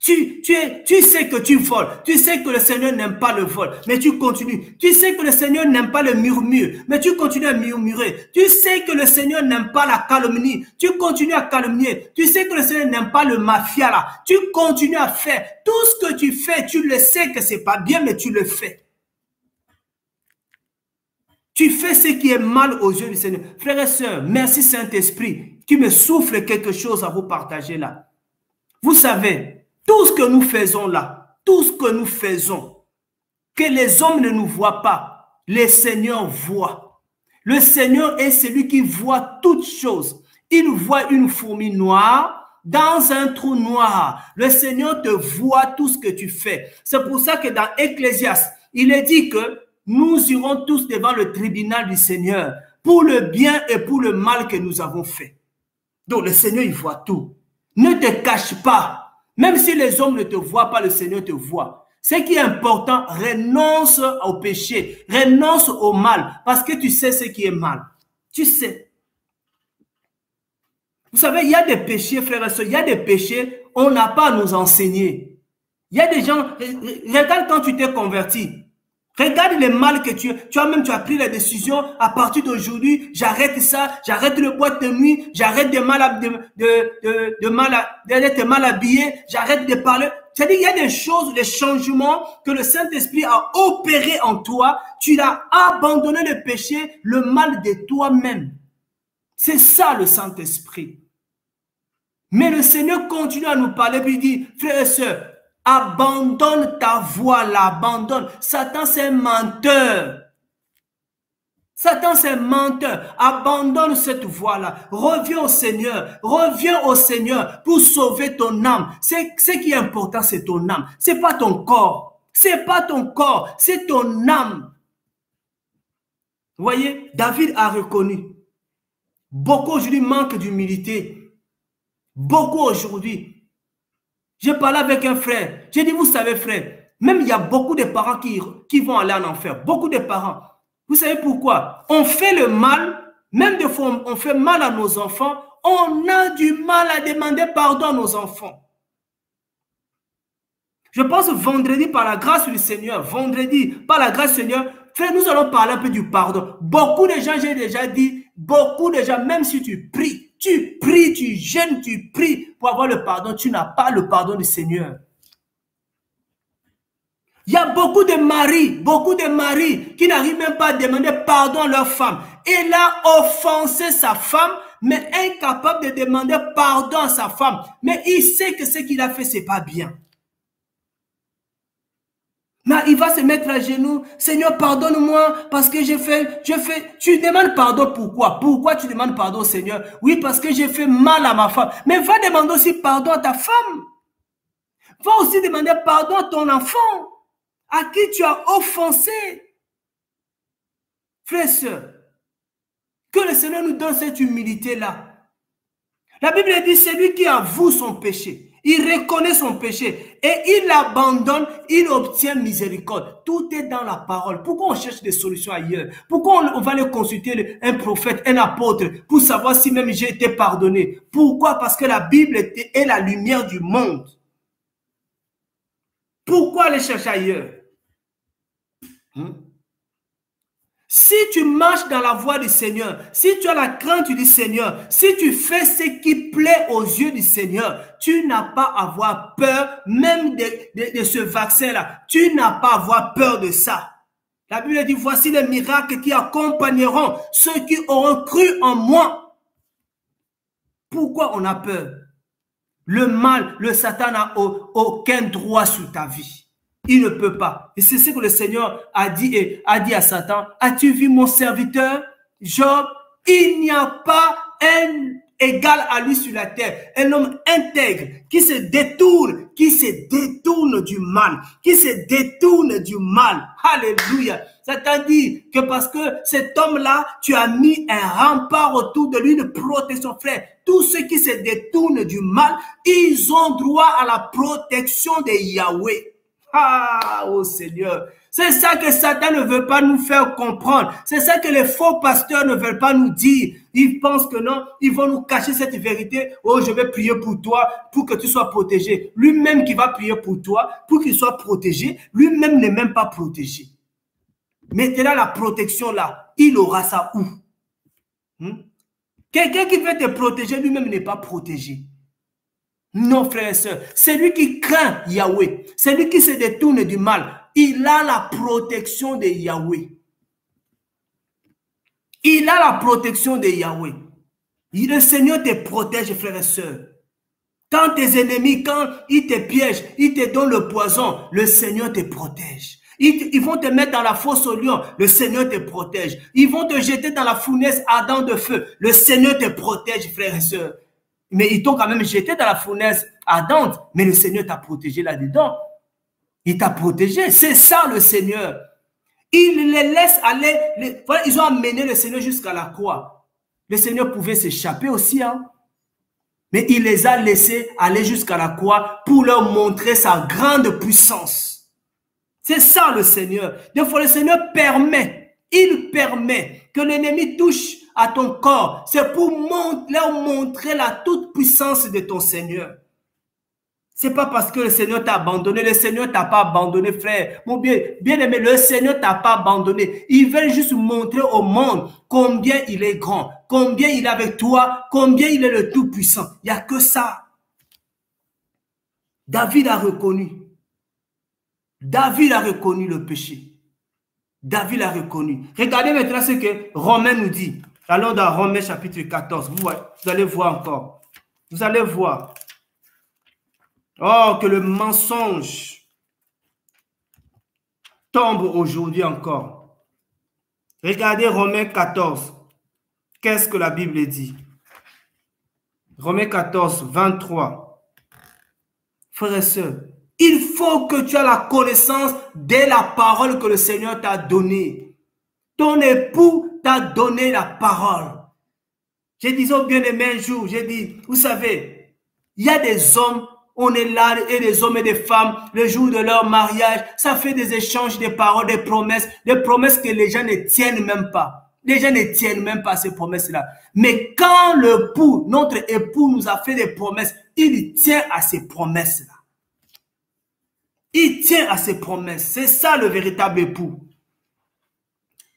Tu sais que tu voles, tu sais que le Seigneur n'aime pas le vol, mais tu continues. Tu sais que le Seigneur n'aime pas le murmure, mais tu continues à murmurer. Tu sais que le Seigneur n'aime pas la calomnie, tu continues à calomnier. Tu sais que le Seigneur n'aime pas le mafia là, tu continues à faire. Tout ce que tu fais, tu le sais que c'est pas bien, mais tu le fais. Tu fais ce qui est mal aux yeux du Seigneur. Frères et sœurs, merci Saint-Esprit qui me souffle quelque chose à vous partager là. Vous savez, tout ce que nous faisons là, tout ce que nous faisons, que les hommes ne nous voient pas, le Seigneur voit. Le Seigneur est celui qui voit toutes choses. Il voit une fourmi noire dans un trou noir. Le Seigneur te voit tout ce que tu fais. C'est pour ça que dans Ecclésiaste, il est dit que nous irons tous devant le tribunal du Seigneur pour le bien et pour le mal que nous avons fait. Donc le Seigneur, il voit tout. Ne te cache pas. Même si les hommes ne te voient pas, le Seigneur te voit. Ce qui est important, renonce au péché, renonce au mal, parce que tu sais ce qui est mal. Tu sais. Vous savez, il y a des péchés, frères et sœurs, il y a des péchés, on n'a pas à nous enseigner. Il y a des gens, regarde quand tu t'es converti. Regarde les mal que tu as pris la décision, à partir d'aujourd'hui, j'arrête ça, j'arrête le boîte de nuit, j'arrête d'être mal habillé, j'arrête de parler. C'est-à-dire, il y a des choses, des changements que le Saint-Esprit a opéré en toi, tu as abandonné le péché, le mal de toi-même. C'est ça le Saint-Esprit. Mais le Seigneur continue à nous parler, puis il dit, frères et sœurs, abandonne ta voie là, abandonne. Satan, c'est un menteur. Satan, c'est un menteur. Abandonne cette voie-là. Reviens au Seigneur pour sauver ton âme. Ce qui est important, c'est ton âme. C'est pas ton corps. C'est pas ton corps, c'est ton âme. Vous voyez, David a reconnu. Beaucoup aujourd'hui manquent d'humilité. Beaucoup aujourd'hui. J'ai parlé avec un frère. J'ai dit, vous savez, frère, même il y a beaucoup de parents qui vont aller en enfer. Beaucoup de parents. Vous savez pourquoi? On fait le mal, même des fois, on fait mal à nos enfants. On a du mal à demander pardon à nos enfants. Je pense vendredi, par la grâce du Seigneur, frère, nous allons parler un peu du pardon. Beaucoup de gens, j'ai déjà dit, beaucoup de gens, même si tu pries, tu jeûnes, tu pries pour avoir le pardon, tu n'as pas le pardon du Seigneur. Il y a beaucoup de maris qui n'arrivent même pas à demander pardon à leur femme. Il a offensé sa femme, mais incapable de demander pardon à sa femme. Mais il sait que ce qu'il a fait, c'est pas bien. Mais il va se mettre à genoux. Seigneur, pardonne-moi parce que j'ai fait. Tu demandes pardon pourquoi? Pourquoi tu demandes pardon au Seigneur? Oui, parce que j'ai fait mal à ma femme. Mais va demander aussi pardon à ta femme. Va aussi demander pardon à ton enfant, à qui tu as offensé. Frères et sœurs, que le Seigneur nous donne cette humilité-là. La Bible dit, c'est lui qui avoue son péché. Il reconnaît son péché et il l'abandonne, il obtient miséricorde. Tout est dans la parole. Pourquoi on cherche des solutions ailleurs? Pourquoi on va aller consulter un prophète, un apôtre pour savoir si même j'ai été pardonné? Pourquoi? Parce que la Bible est la lumière du monde. Pourquoi aller chercher ailleurs? Si tu marches dans la voie du Seigneur, si tu as la crainte du Seigneur, si tu fais ce qui plaît aux yeux du Seigneur, tu n'as pas à avoir peur même de ce vaccin-là. Tu n'as pas à avoir peur de ça. La Bible dit, voici les miracles qui accompagneront ceux qui auront cru en moi. Pourquoi on a peur? Le mal, le Satan n'a aucun droit sur ta vie. Il ne peut pas. Et c'est ce que le Seigneur a dit à Satan. As-tu vu mon serviteur Job? Il n'y a pas un égal à lui sur la terre. Un homme intègre qui se détourne du mal. Qui se détourne du mal. Alléluia. Satan dit que parce que cet homme-là, tu as mis un rempart autour de lui, une protection, frère. Tous ceux qui se détournent du mal, ils ont droit à la protection de Yahweh. Ah, oh Seigneur. C'est ça que Satan ne veut pas nous faire comprendre. C'est ça que les faux pasteurs ne veulent pas nous dire. Ils pensent que non, ils vont nous cacher cette vérité. Oh, je vais prier pour toi, pour que tu sois protégé. Lui-même qui va prier pour toi, pour qu'il soit protégé, lui-même n'est même pas protégé. Maintenant, la protection là, il aura ça où? Quelqu'un qui veut te protéger, lui-même n'est pas protégé. Non, frères et sœurs, c'est lui qui craint Yahweh, c'est lui qui se détourne du mal. Il a la protection de Yahweh. Il a la protection de Yahweh. Le Seigneur te protège, frères et sœurs. Quand tes ennemis, quand ils te piègent, ils te donnent le poison, le Seigneur te protège. Ils vont te mettre dans la fosse au lion, le Seigneur te protège. Ils vont te jeter dans la fournaise ardente de feu, le Seigneur te protège, frères et sœurs. Mais ils t'ont quand même jeté dans la fournaise ardente, mais le Seigneur t'a protégé là-dedans. Il t'a protégé, c'est ça le Seigneur. Il les laisse aller, ils ont amené le Seigneur jusqu'à la croix. Le Seigneur pouvait s'échapper aussi, hein. Mais il les a laissés aller jusqu'à la croix pour leur montrer sa grande puissance. C'est ça le Seigneur. Des fois le Seigneur il permet que l'ennemi touche à ton corps. C'est pour leur montrer la toute puissance de ton Seigneur. C'est pas parce que le Seigneur t'a abandonné. Le Seigneur t'a pas abandonné, frère. Mon bien-aimé, le Seigneur t'a pas abandonné. Il veut juste montrer au monde combien il est grand, combien il est avec toi, combien il est le Tout-Puissant. Il n'y a que ça. David a reconnu. David a reconnu le péché. David a reconnu. Regardez maintenant ce que Romain nous dit. Allons dans Romains chapitre 14. Vous allez voir encore. Vous allez voir. Oh, que le mensonge tombe aujourd'hui encore. Regardez Romains 14. Qu'est-ce que la Bible dit? Romains 14, 23. Frères et sœurs, il faut que tu aies la connaissance de la parole que le Seigneur t'a donnée. Ton époux t'a donné la parole. Je disais au bien-aimé un jour, j'ai dit, vous savez, il y a des hommes, on est là, et des hommes et des femmes, le jour de leur mariage, ça fait des échanges de paroles, des promesses que les gens ne tiennent même pas. Les gens ne tiennent même pas ces promesses-là. Mais quand notre époux nous a fait des promesses, il tient à ces promesses-là. Il tient à ses promesses. C'est ça le véritable époux.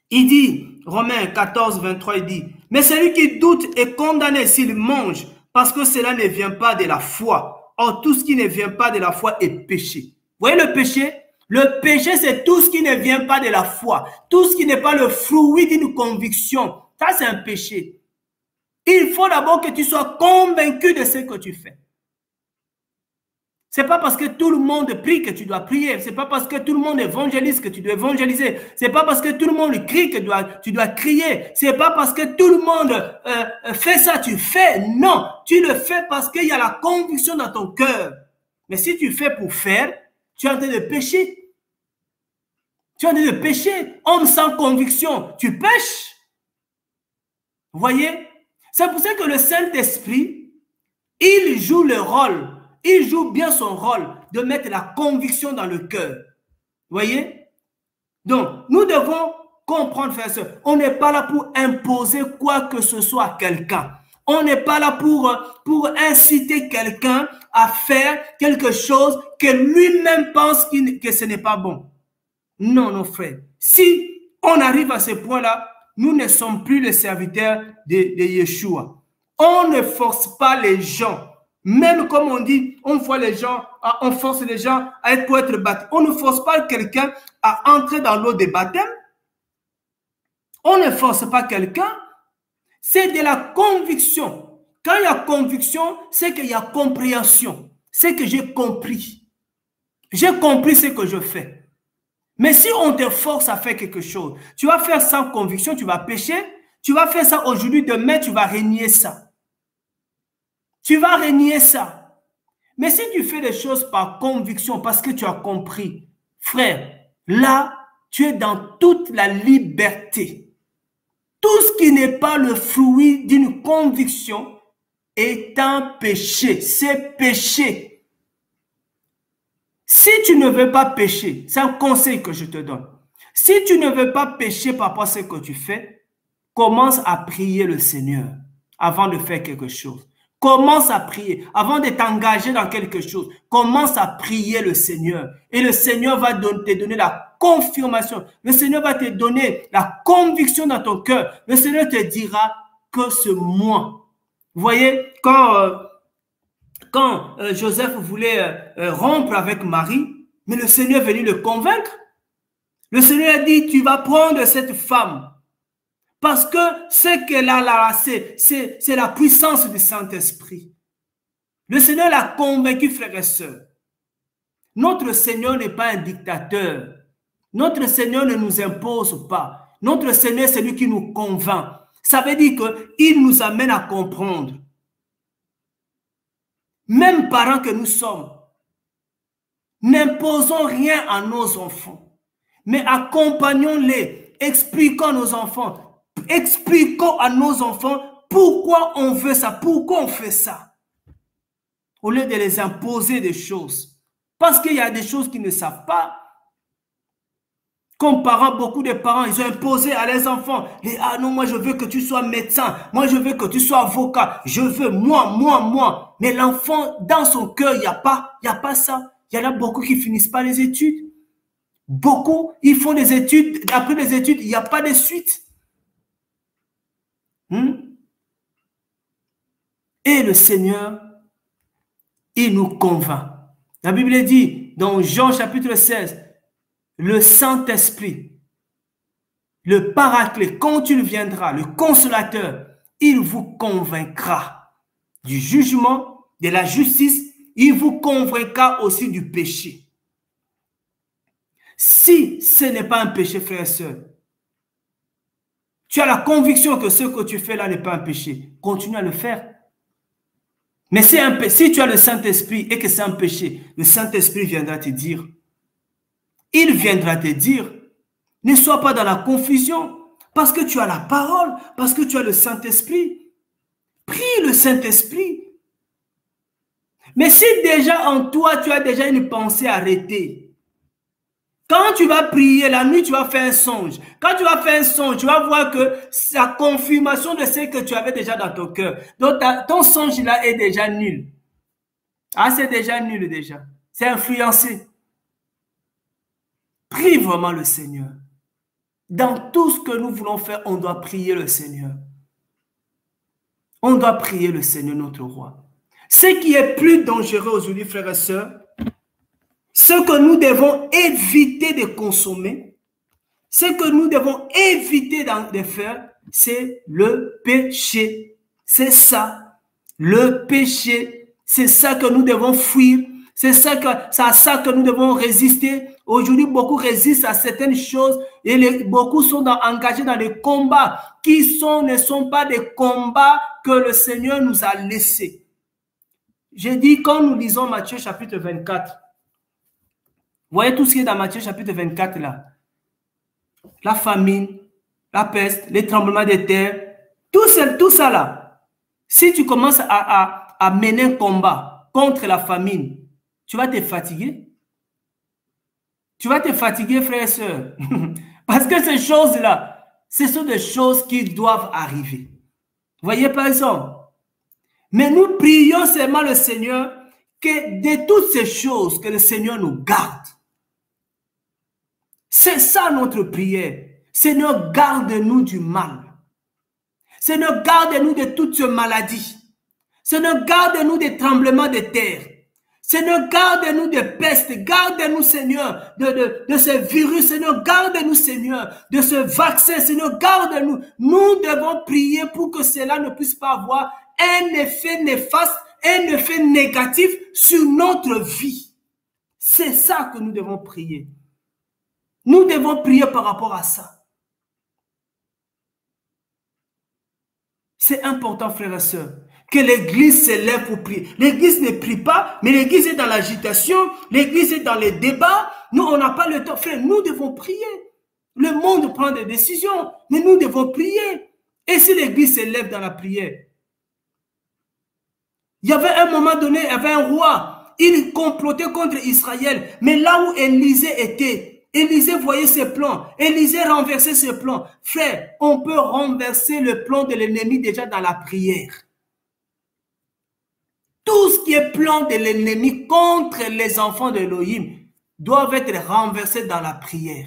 Il dit, Romains 14, 23, il dit, mais celui qui doute est condamné s'il mange, parce que cela ne vient pas de la foi. Or, tout ce qui ne vient pas de la foi est péché. Vous voyez le péché? Le péché, c'est tout ce qui ne vient pas de la foi. Tout ce qui n'est pas le fruit d'une conviction. Ça, c'est un péché. Il faut d'abord que tu sois convaincu de ce que tu fais. C'est pas parce que tout le monde prie que tu dois prier. C'est pas parce que tout le monde évangélise que tu dois évangéliser. C'est pas parce que tout le monde crie que tu dois crier. C'est pas parce que tout le monde fait ça, tu fais. Non, tu le fais parce qu'il y a la conviction dans ton cœur. Mais si tu fais pour faire, tu es en train de pécher. Tu es en train de pécher. Homme sans conviction, tu pêches. Vous voyez? C'est pour ça que le Saint-Esprit, Il joue le rôle, il joue bien son rôle de mettre la conviction dans le cœur. Voyez? Donc, nous devons comprendre, frères et sœurs, on n'est pas là pour imposer quoi que ce soit à quelqu'un. On n'est pas là pour inciter quelqu'un à faire quelque chose que lui-même pense que ce n'est pas bon. Non, non, frère. Si on arrive à ce point-là, nous ne sommes plus les serviteurs de Yeshua. On ne force pas les gens. Même comme on dit, on force les gens à être pour être baptisés. On ne force pas quelqu'un à entrer dans l'eau de baptême. On ne force pas quelqu'un. C'est de la conviction. Quand il y a conviction, c'est qu'il y a compréhension. C'est que j'ai compris. J'ai compris ce que je fais. Mais si on te force à faire quelque chose, tu vas faire sans conviction, tu vas pécher. Tu vas faire ça aujourd'hui, demain, tu vas renier ça. Tu vas renier ça. Mais si tu fais des choses par conviction, parce que tu as compris, frère, là, tu es dans toute la liberté. Tout ce qui n'est pas le fruit d'une conviction est un péché. C'est péché. Si tu ne veux pas pécher, c'est un conseil que je te donne. Si tu ne veux pas pécher par rapport à ce que tu fais, commence à prier le Seigneur avant de faire quelque chose. Commence à prier. Avant de t'engager dans quelque chose, commence à prier le Seigneur. Et le Seigneur va te donner la confirmation. Le Seigneur va te donner la conviction dans ton cœur. Le Seigneur te dira que c'est moi. Vous voyez, quand Joseph voulait rompre avec Marie, mais le Seigneur est venu le convaincre. Le Seigneur a dit, tu vas prendre cette femme. Parce que ce qu'elle a là, c'est la puissance du Saint-Esprit. Le Seigneur l'a convaincu, frères et sœurs. Notre Seigneur n'est pas un dictateur. Notre Seigneur ne nous impose pas. Notre Seigneur, c'est lui qui nous convainc. Ça veut dire qu'il nous amène à comprendre. Même parents que nous sommes, n'imposons rien à nos enfants, mais accompagnons-les, expliquons à nos enfants. Expliquons à nos enfants pourquoi on veut ça, pourquoi on fait ça. Au lieu de les imposer des choses. Parce qu'il y a des choses qu'ils ne savent pas. Comme parents, beaucoup de parents, ils ont imposé à leurs enfants. Ah non, moi je veux que tu sois médecin. Moi je veux que tu sois avocat. Je veux moi. Mais l'enfant, dans son cœur, il n'y a pas ça. Il y en a beaucoup qui finissent pas les études. Beaucoup, ils font des études. Après les études, il n'y a pas de suite. Et le Seigneur, il nous convainc. La Bible dit dans Jean chapitre 16, le Saint-Esprit, le Paraclet, quand il viendra, le Consolateur, il vous convaincra du jugement, de la justice, il vous convaincra aussi du péché. Si ce n'est pas un péché, frères et sœurs, tu as la conviction que ce que tu fais là n'est pas un péché. Continue à le faire. Mais si tu as le Saint-Esprit et que c'est un péché, le Saint-Esprit viendra te dire. Il viendra te dire. Ne sois pas dans la confusion. Parce que tu as la parole. Parce que tu as le Saint-Esprit. Prie le Saint-Esprit. Mais si déjà en toi, tu as déjà une pensée arrêtée. Quand tu vas prier la nuit, tu vas faire un songe. Quand tu vas faire un songe, tu vas voir que c'est la confirmation de ce que tu avais déjà dans ton cœur. Donc, ton songe là est déjà nul. Ah, c'est déjà nul déjà. C'est influencé. Prie vraiment le Seigneur. Dans tout ce que nous voulons faire, on doit prier le Seigneur. On doit prier le Seigneur, notre roi. Ce qui est plus dangereux aujourd'hui, frères et sœurs, ce que nous devons éviter de consommer, ce que nous devons éviter de faire, c'est le péché. C'est ça, le péché. C'est ça que nous devons fuir. C'est à ça que nous devons résister. Aujourd'hui, beaucoup résistent à certaines choses et beaucoup sont engagés dans des combats qui ne sont pas des combats que le Seigneur nous a laissés. J'ai dit, quand nous lisons Matthieu chapitre 24, vous voyez tout ce qui est dans Matthieu chapitre 24 là. La famine, la peste, les tremblements de terre, tout ça là. Si tu commences à à mener un combat contre la famine, tu vas te fatiguer. Tu vas te fatiguer, frères et sœurs. Parce que ces choses-là, ce sont des choses qui doivent arriver. Voyez par exemple. Mais nous prions seulement le Seigneur que de toutes ces choses, que le Seigneur nous garde. C'est ça notre prière. Seigneur, garde-nous du mal. Seigneur, garde-nous de toutes ces maladies. Seigneur, garde-nous des tremblements de terre. Seigneur, garde-nous des pestes. Garde-nous, Seigneur, de ces virus. Seigneur, garde-nous, Seigneur, de ce vaccin. Seigneur, garde-nous. Nous devons prier pour que cela ne puisse pas avoir un effet néfaste, un effet négatif sur notre vie. C'est ça que nous devons prier. Nous devons prier par rapport à ça. C'est important, frères et sœurs, que l'Église se lève pour prier. L'Église ne prie pas, mais l'Église est dans l'agitation, l'Église est dans les débats. Nous, on n'a pas le temps. Frère, nous devons prier. Le monde prend des décisions, mais nous devons prier. Et si l'Église se lève dans la prière? Il y avait un moment donné, il y avait un roi, il complotait contre Israël, mais là où Élisée était, Élisée voyait ses plans. Élisée renversait ses plans. Frère, on peut renverser le plan de l'ennemi déjà dans la prière. Tout ce qui est plan de l'ennemi contre les enfants d'Élohim doivent être renversés dans la prière.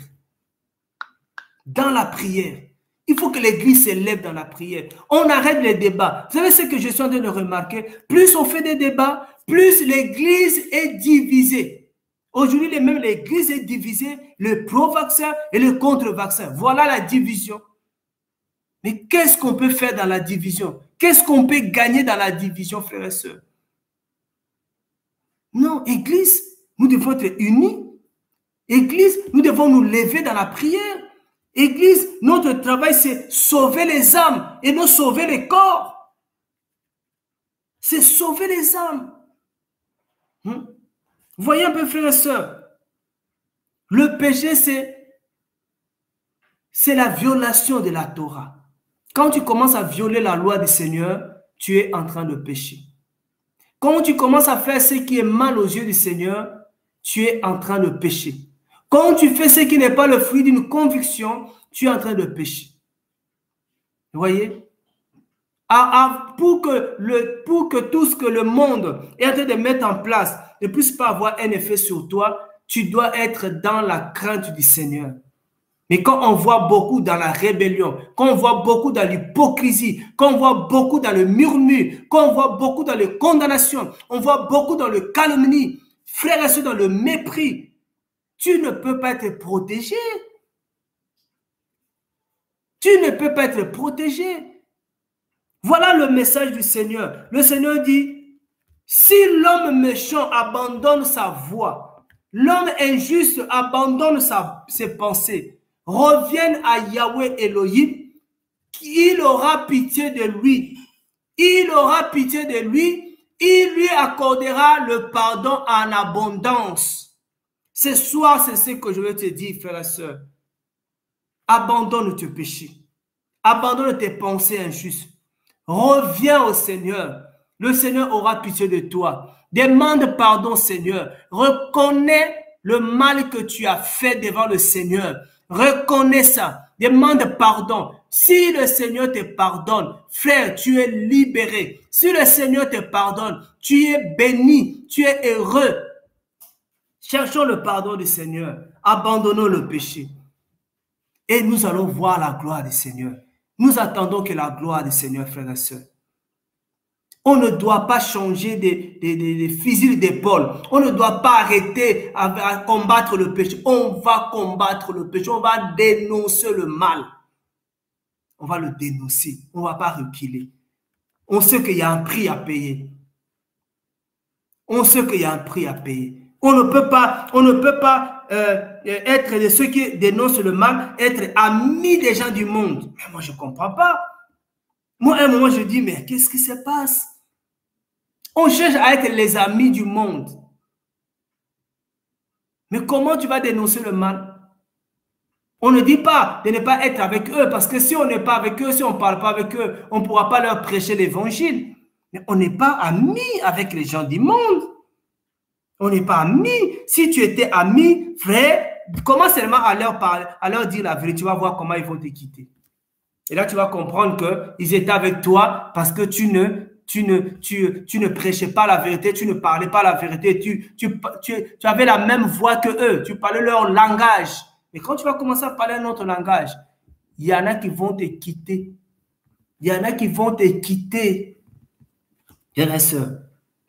Dans la prière. Il faut que l'Église se lève dans la prière. On arrête les débats. Vous savez ce que je suis en train de remarquer? Plus on fait des débats, plus l'Église est divisée. Aujourd'hui, même l'Église est divisée, le pro-vaccin et le contre-vaccin. Voilà la division. Mais qu'est-ce qu'on peut faire dans la division? Qu'est-ce qu'on peut gagner dans la division, frères et sœurs? Non, Église, nous devons être unis. Église, nous devons nous lever dans la prière. Église, notre travail, c'est sauver les âmes et non sauver les corps. C'est sauver les âmes. Voyez un peu, frères et sœurs, le péché, c'est la violation de la Torah. Quand tu commences à violer la loi du Seigneur, tu es en train de pécher. Quand tu commences à faire ce qui est mal aux yeux du Seigneur, tu es en train de pécher. Quand tu fais ce qui n'est pas le fruit d'une conviction, tu es en train de pécher. Vous voyez? Pour que tout ce que le monde est en train de mettre en place ne puisse pas avoir un effet sur toi, tu dois être dans la crainte du Seigneur. Mais quand on voit beaucoup dans la rébellion, quand on voit beaucoup dans l'hypocrisie, quand on voit beaucoup dans le murmure, quand on voit beaucoup dans les condamnations, on voit beaucoup dans le calomnie, frères et sœurs, dans le mépris, tu ne peux pas être protégé. Tu ne peux pas être protégé. Voilà le message du Seigneur. Le Seigneur dit, si l'homme méchant abandonne sa voie, l'homme injuste abandonne ses pensées, revienne à Yahweh Elohim, il aura pitié de lui. Il aura pitié de lui. Il lui accordera le pardon en abondance. Ce soir, c'est ce que je veux te dire, frère et sœur. Abandonne tes péchés. Abandonne tes pensées injustes. Reviens au Seigneur. Le Seigneur aura pitié de toi. Demande pardon, Seigneur. Reconnais le mal que tu as fait devant le Seigneur. Reconnais ça. Demande pardon. Si le Seigneur te pardonne, frère, tu es libéré. Si le Seigneur te pardonne, tu es béni. Tu es heureux. Cherchons le pardon du Seigneur. Abandonnons le péché. Et nous allons voir la gloire du Seigneur. Nous attendons que la gloire du Seigneur, frères et sœurs. On ne doit pas changer des fusils d'épaule. On ne doit pas arrêter à combattre le péché. On va combattre le péché. On va dénoncer le mal. On va le dénoncer. On ne va pas reculer. On sait qu'il y a un prix à payer. On sait qu'il y a un prix à payer. On ne peut pas être de ceux qui dénoncent le mal, être amis des gens du monde. Mais moi, je ne comprends pas. Moi, à un moment, je dis, mais qu'est-ce qui se passe? On cherche à être les amis du monde. Mais comment tu vas dénoncer le mal? On ne dit pas de ne pas être avec eux, parce que si on n'est pas avec eux, si on ne parle pas avec eux, on ne pourra pas leur prêcher l'évangile. Mais on n'est pas amis avec les gens du monde. On n'est pas amis. Si tu étais ami, frère, commence seulement à leur parler, à leur dire la vérité. Tu vas voir comment ils vont te quitter. Et là, tu vas comprendre qu'ils étaient avec toi parce que tu ne prêchais pas la vérité, tu ne parlais pas la vérité, tu avais la même voix que eux, tu parlais leur langage. Mais quand tu vas commencer à parler un autre langage, il y en a qui vont te quitter. Il y en a qui vont te quitter. Frères et sœurs,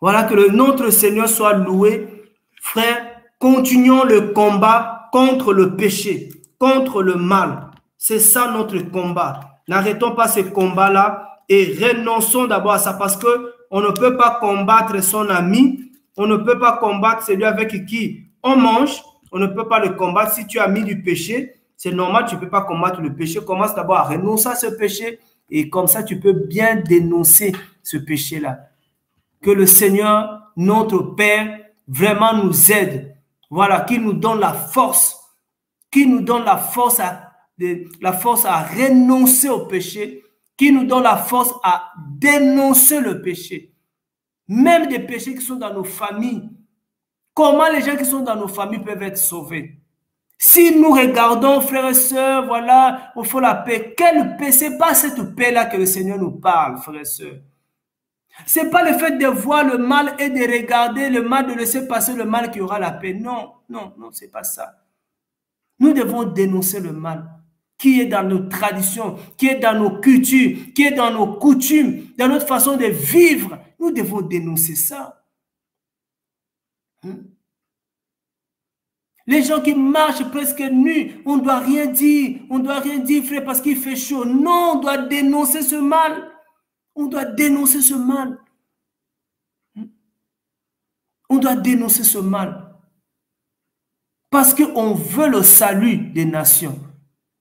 voilà, que notre Seigneur soit loué. Frère, continuons le combat contre le péché, contre le mal. C'est ça notre combat. N'arrêtons pas ce combat-là et renonçons d'abord à ça parce qu'on ne peut pas combattre son ami, on ne peut pas combattre celui avec qui on mange, on ne peut pas le combattre. Si tu as mis du péché, c'est normal, tu ne peux pas combattre le péché. Commence d'abord à renoncer à ce péché et comme ça, tu peux bien dénoncer ce péché-là. Que le Seigneur, notre Père, vraiment nous aide. Voilà, qu'il nous donne la force, qu'il nous donne la force à renoncer au péché, qu'il nous donne la force à dénoncer le péché. Même des péchés qui sont dans nos familles. Comment les gens qui sont dans nos familles peuvent être sauvés? Si nous regardons, frères et sœurs, voilà, il faut la paix. Quelle paix? Ce n'est pas cette paix-là que le Seigneur nous parle, frères et sœurs. Ce n'est pas le fait de voir le mal et de regarder le mal, de laisser passer le mal qui aura la paix. Non, non, non, ce n'est pas ça. Nous devons dénoncer le mal qui est dans nos traditions, qui est dans nos cultures, qui est dans nos coutumes, dans notre façon de vivre. Nous devons dénoncer ça. Les gens qui marchent presque nus, on ne doit rien dire. On ne doit rien dire, frère, parce qu'il fait chaud. Non, on doit dénoncer ce mal. On doit dénoncer ce mal. On doit dénoncer ce mal. Parce qu'on veut le salut des nations.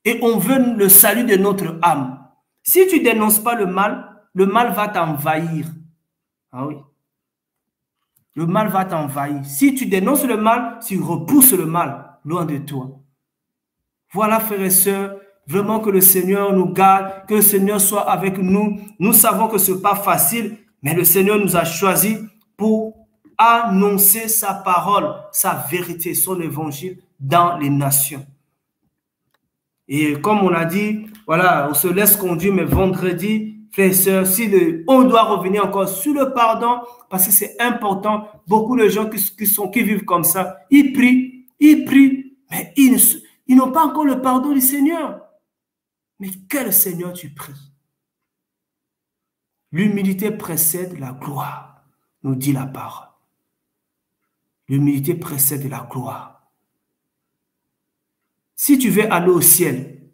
Et on veut le salut de notre âme. Si tu ne dénonces pas le mal va t'envahir. Ah oui. Le mal va t'envahir. Si tu dénonces le mal, tu repousses le mal loin de toi. Voilà, frères et sœurs, vraiment que le Seigneur nous garde, que le Seigneur soit avec nous. Nous savons que ce n'est pas facile, mais le Seigneur nous a choisis pour annoncer sa parole, sa vérité, son évangile dans les nations. Et comme on a dit, voilà, on se laisse conduire, mais vendredi, frères et sœurs, on doit revenir encore sur le pardon, parce que c'est important. Beaucoup de gens qui vivent comme ça, ils prient, mais ils n'ont pas encore le pardon du Seigneur. Mais quel Seigneur tu pries? L'humilité précède la gloire, nous dit la parole. L'humilité précède la gloire. Si tu veux aller au ciel,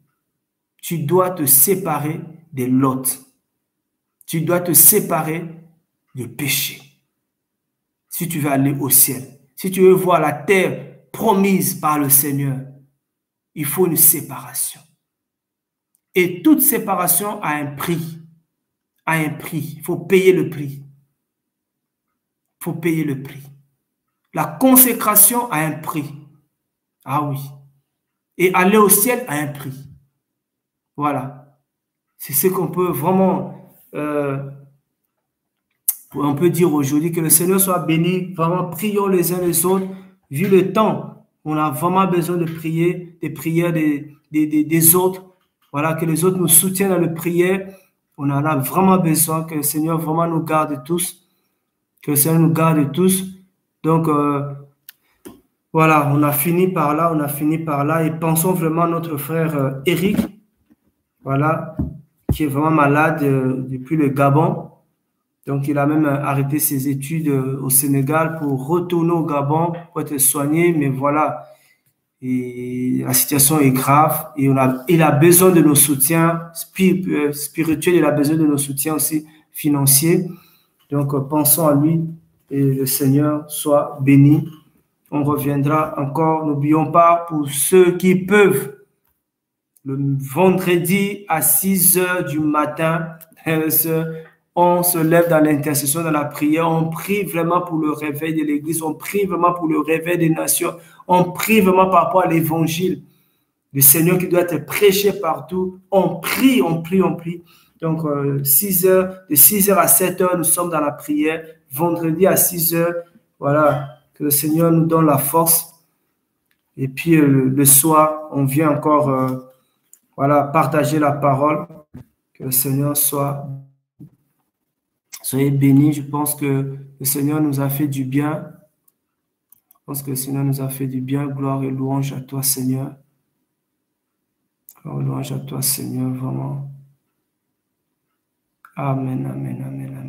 tu dois te séparer de Lot. Tu dois te séparer du péché. Si tu veux aller au ciel, si tu veux voir la terre promise par le Seigneur, il faut une séparation. Et toute séparation a un prix. A un prix. Il faut payer le prix. Il faut payer le prix. La consécration a un prix. Ah oui. Et aller au ciel a un prix. Voilà. C'est ce qu'on peut vraiment, on peut dire aujourd'hui, que le Seigneur soit béni. Vraiment, prions les uns les autres. Vu le temps, on a vraiment besoin de prier, des prières des autres. Voilà, que les autres nous soutiennent dans la prière. On en a vraiment besoin, que le Seigneur vraiment nous garde tous. Que le Seigneur nous garde tous. Donc, voilà, on a fini par là, et pensons vraiment à notre frère Eric, voilà, qui est vraiment malade depuis le Gabon. Donc, il a même arrêté ses études au Sénégal pour retourner au Gabon pour être soigné, mais voilà, et la situation est grave et il a besoin de nos soutiens spirituels, il a besoin de nos soutiens aussi financiers. Donc, pensons à lui et le Seigneur soit béni. On reviendra encore, n'oublions pas, pour ceux qui peuvent, le vendredi à 6 h du matin, on se lève dans l'intercession, dans la prière, on prie vraiment pour le réveil de l'Église, on prie vraiment pour le réveil des nations, on prie vraiment par rapport à l'Évangile, le Seigneur qui doit être prêché partout, on prie. Donc, 6 heures, de 6 heures à 7 heures, nous sommes dans la prière. Vendredi à 6 heures, voilà, que le Seigneur nous donne la force. Et puis, le soir, on vient encore, voilà, partager la parole. Que le Seigneur soyez bénis. Je pense que le Seigneur nous a fait du bien. Je pense que le Seigneur nous a fait du bien. Gloire et louange à toi, Seigneur. Gloire et louange à toi, Seigneur, vraiment. Amen, amen, amen, amen.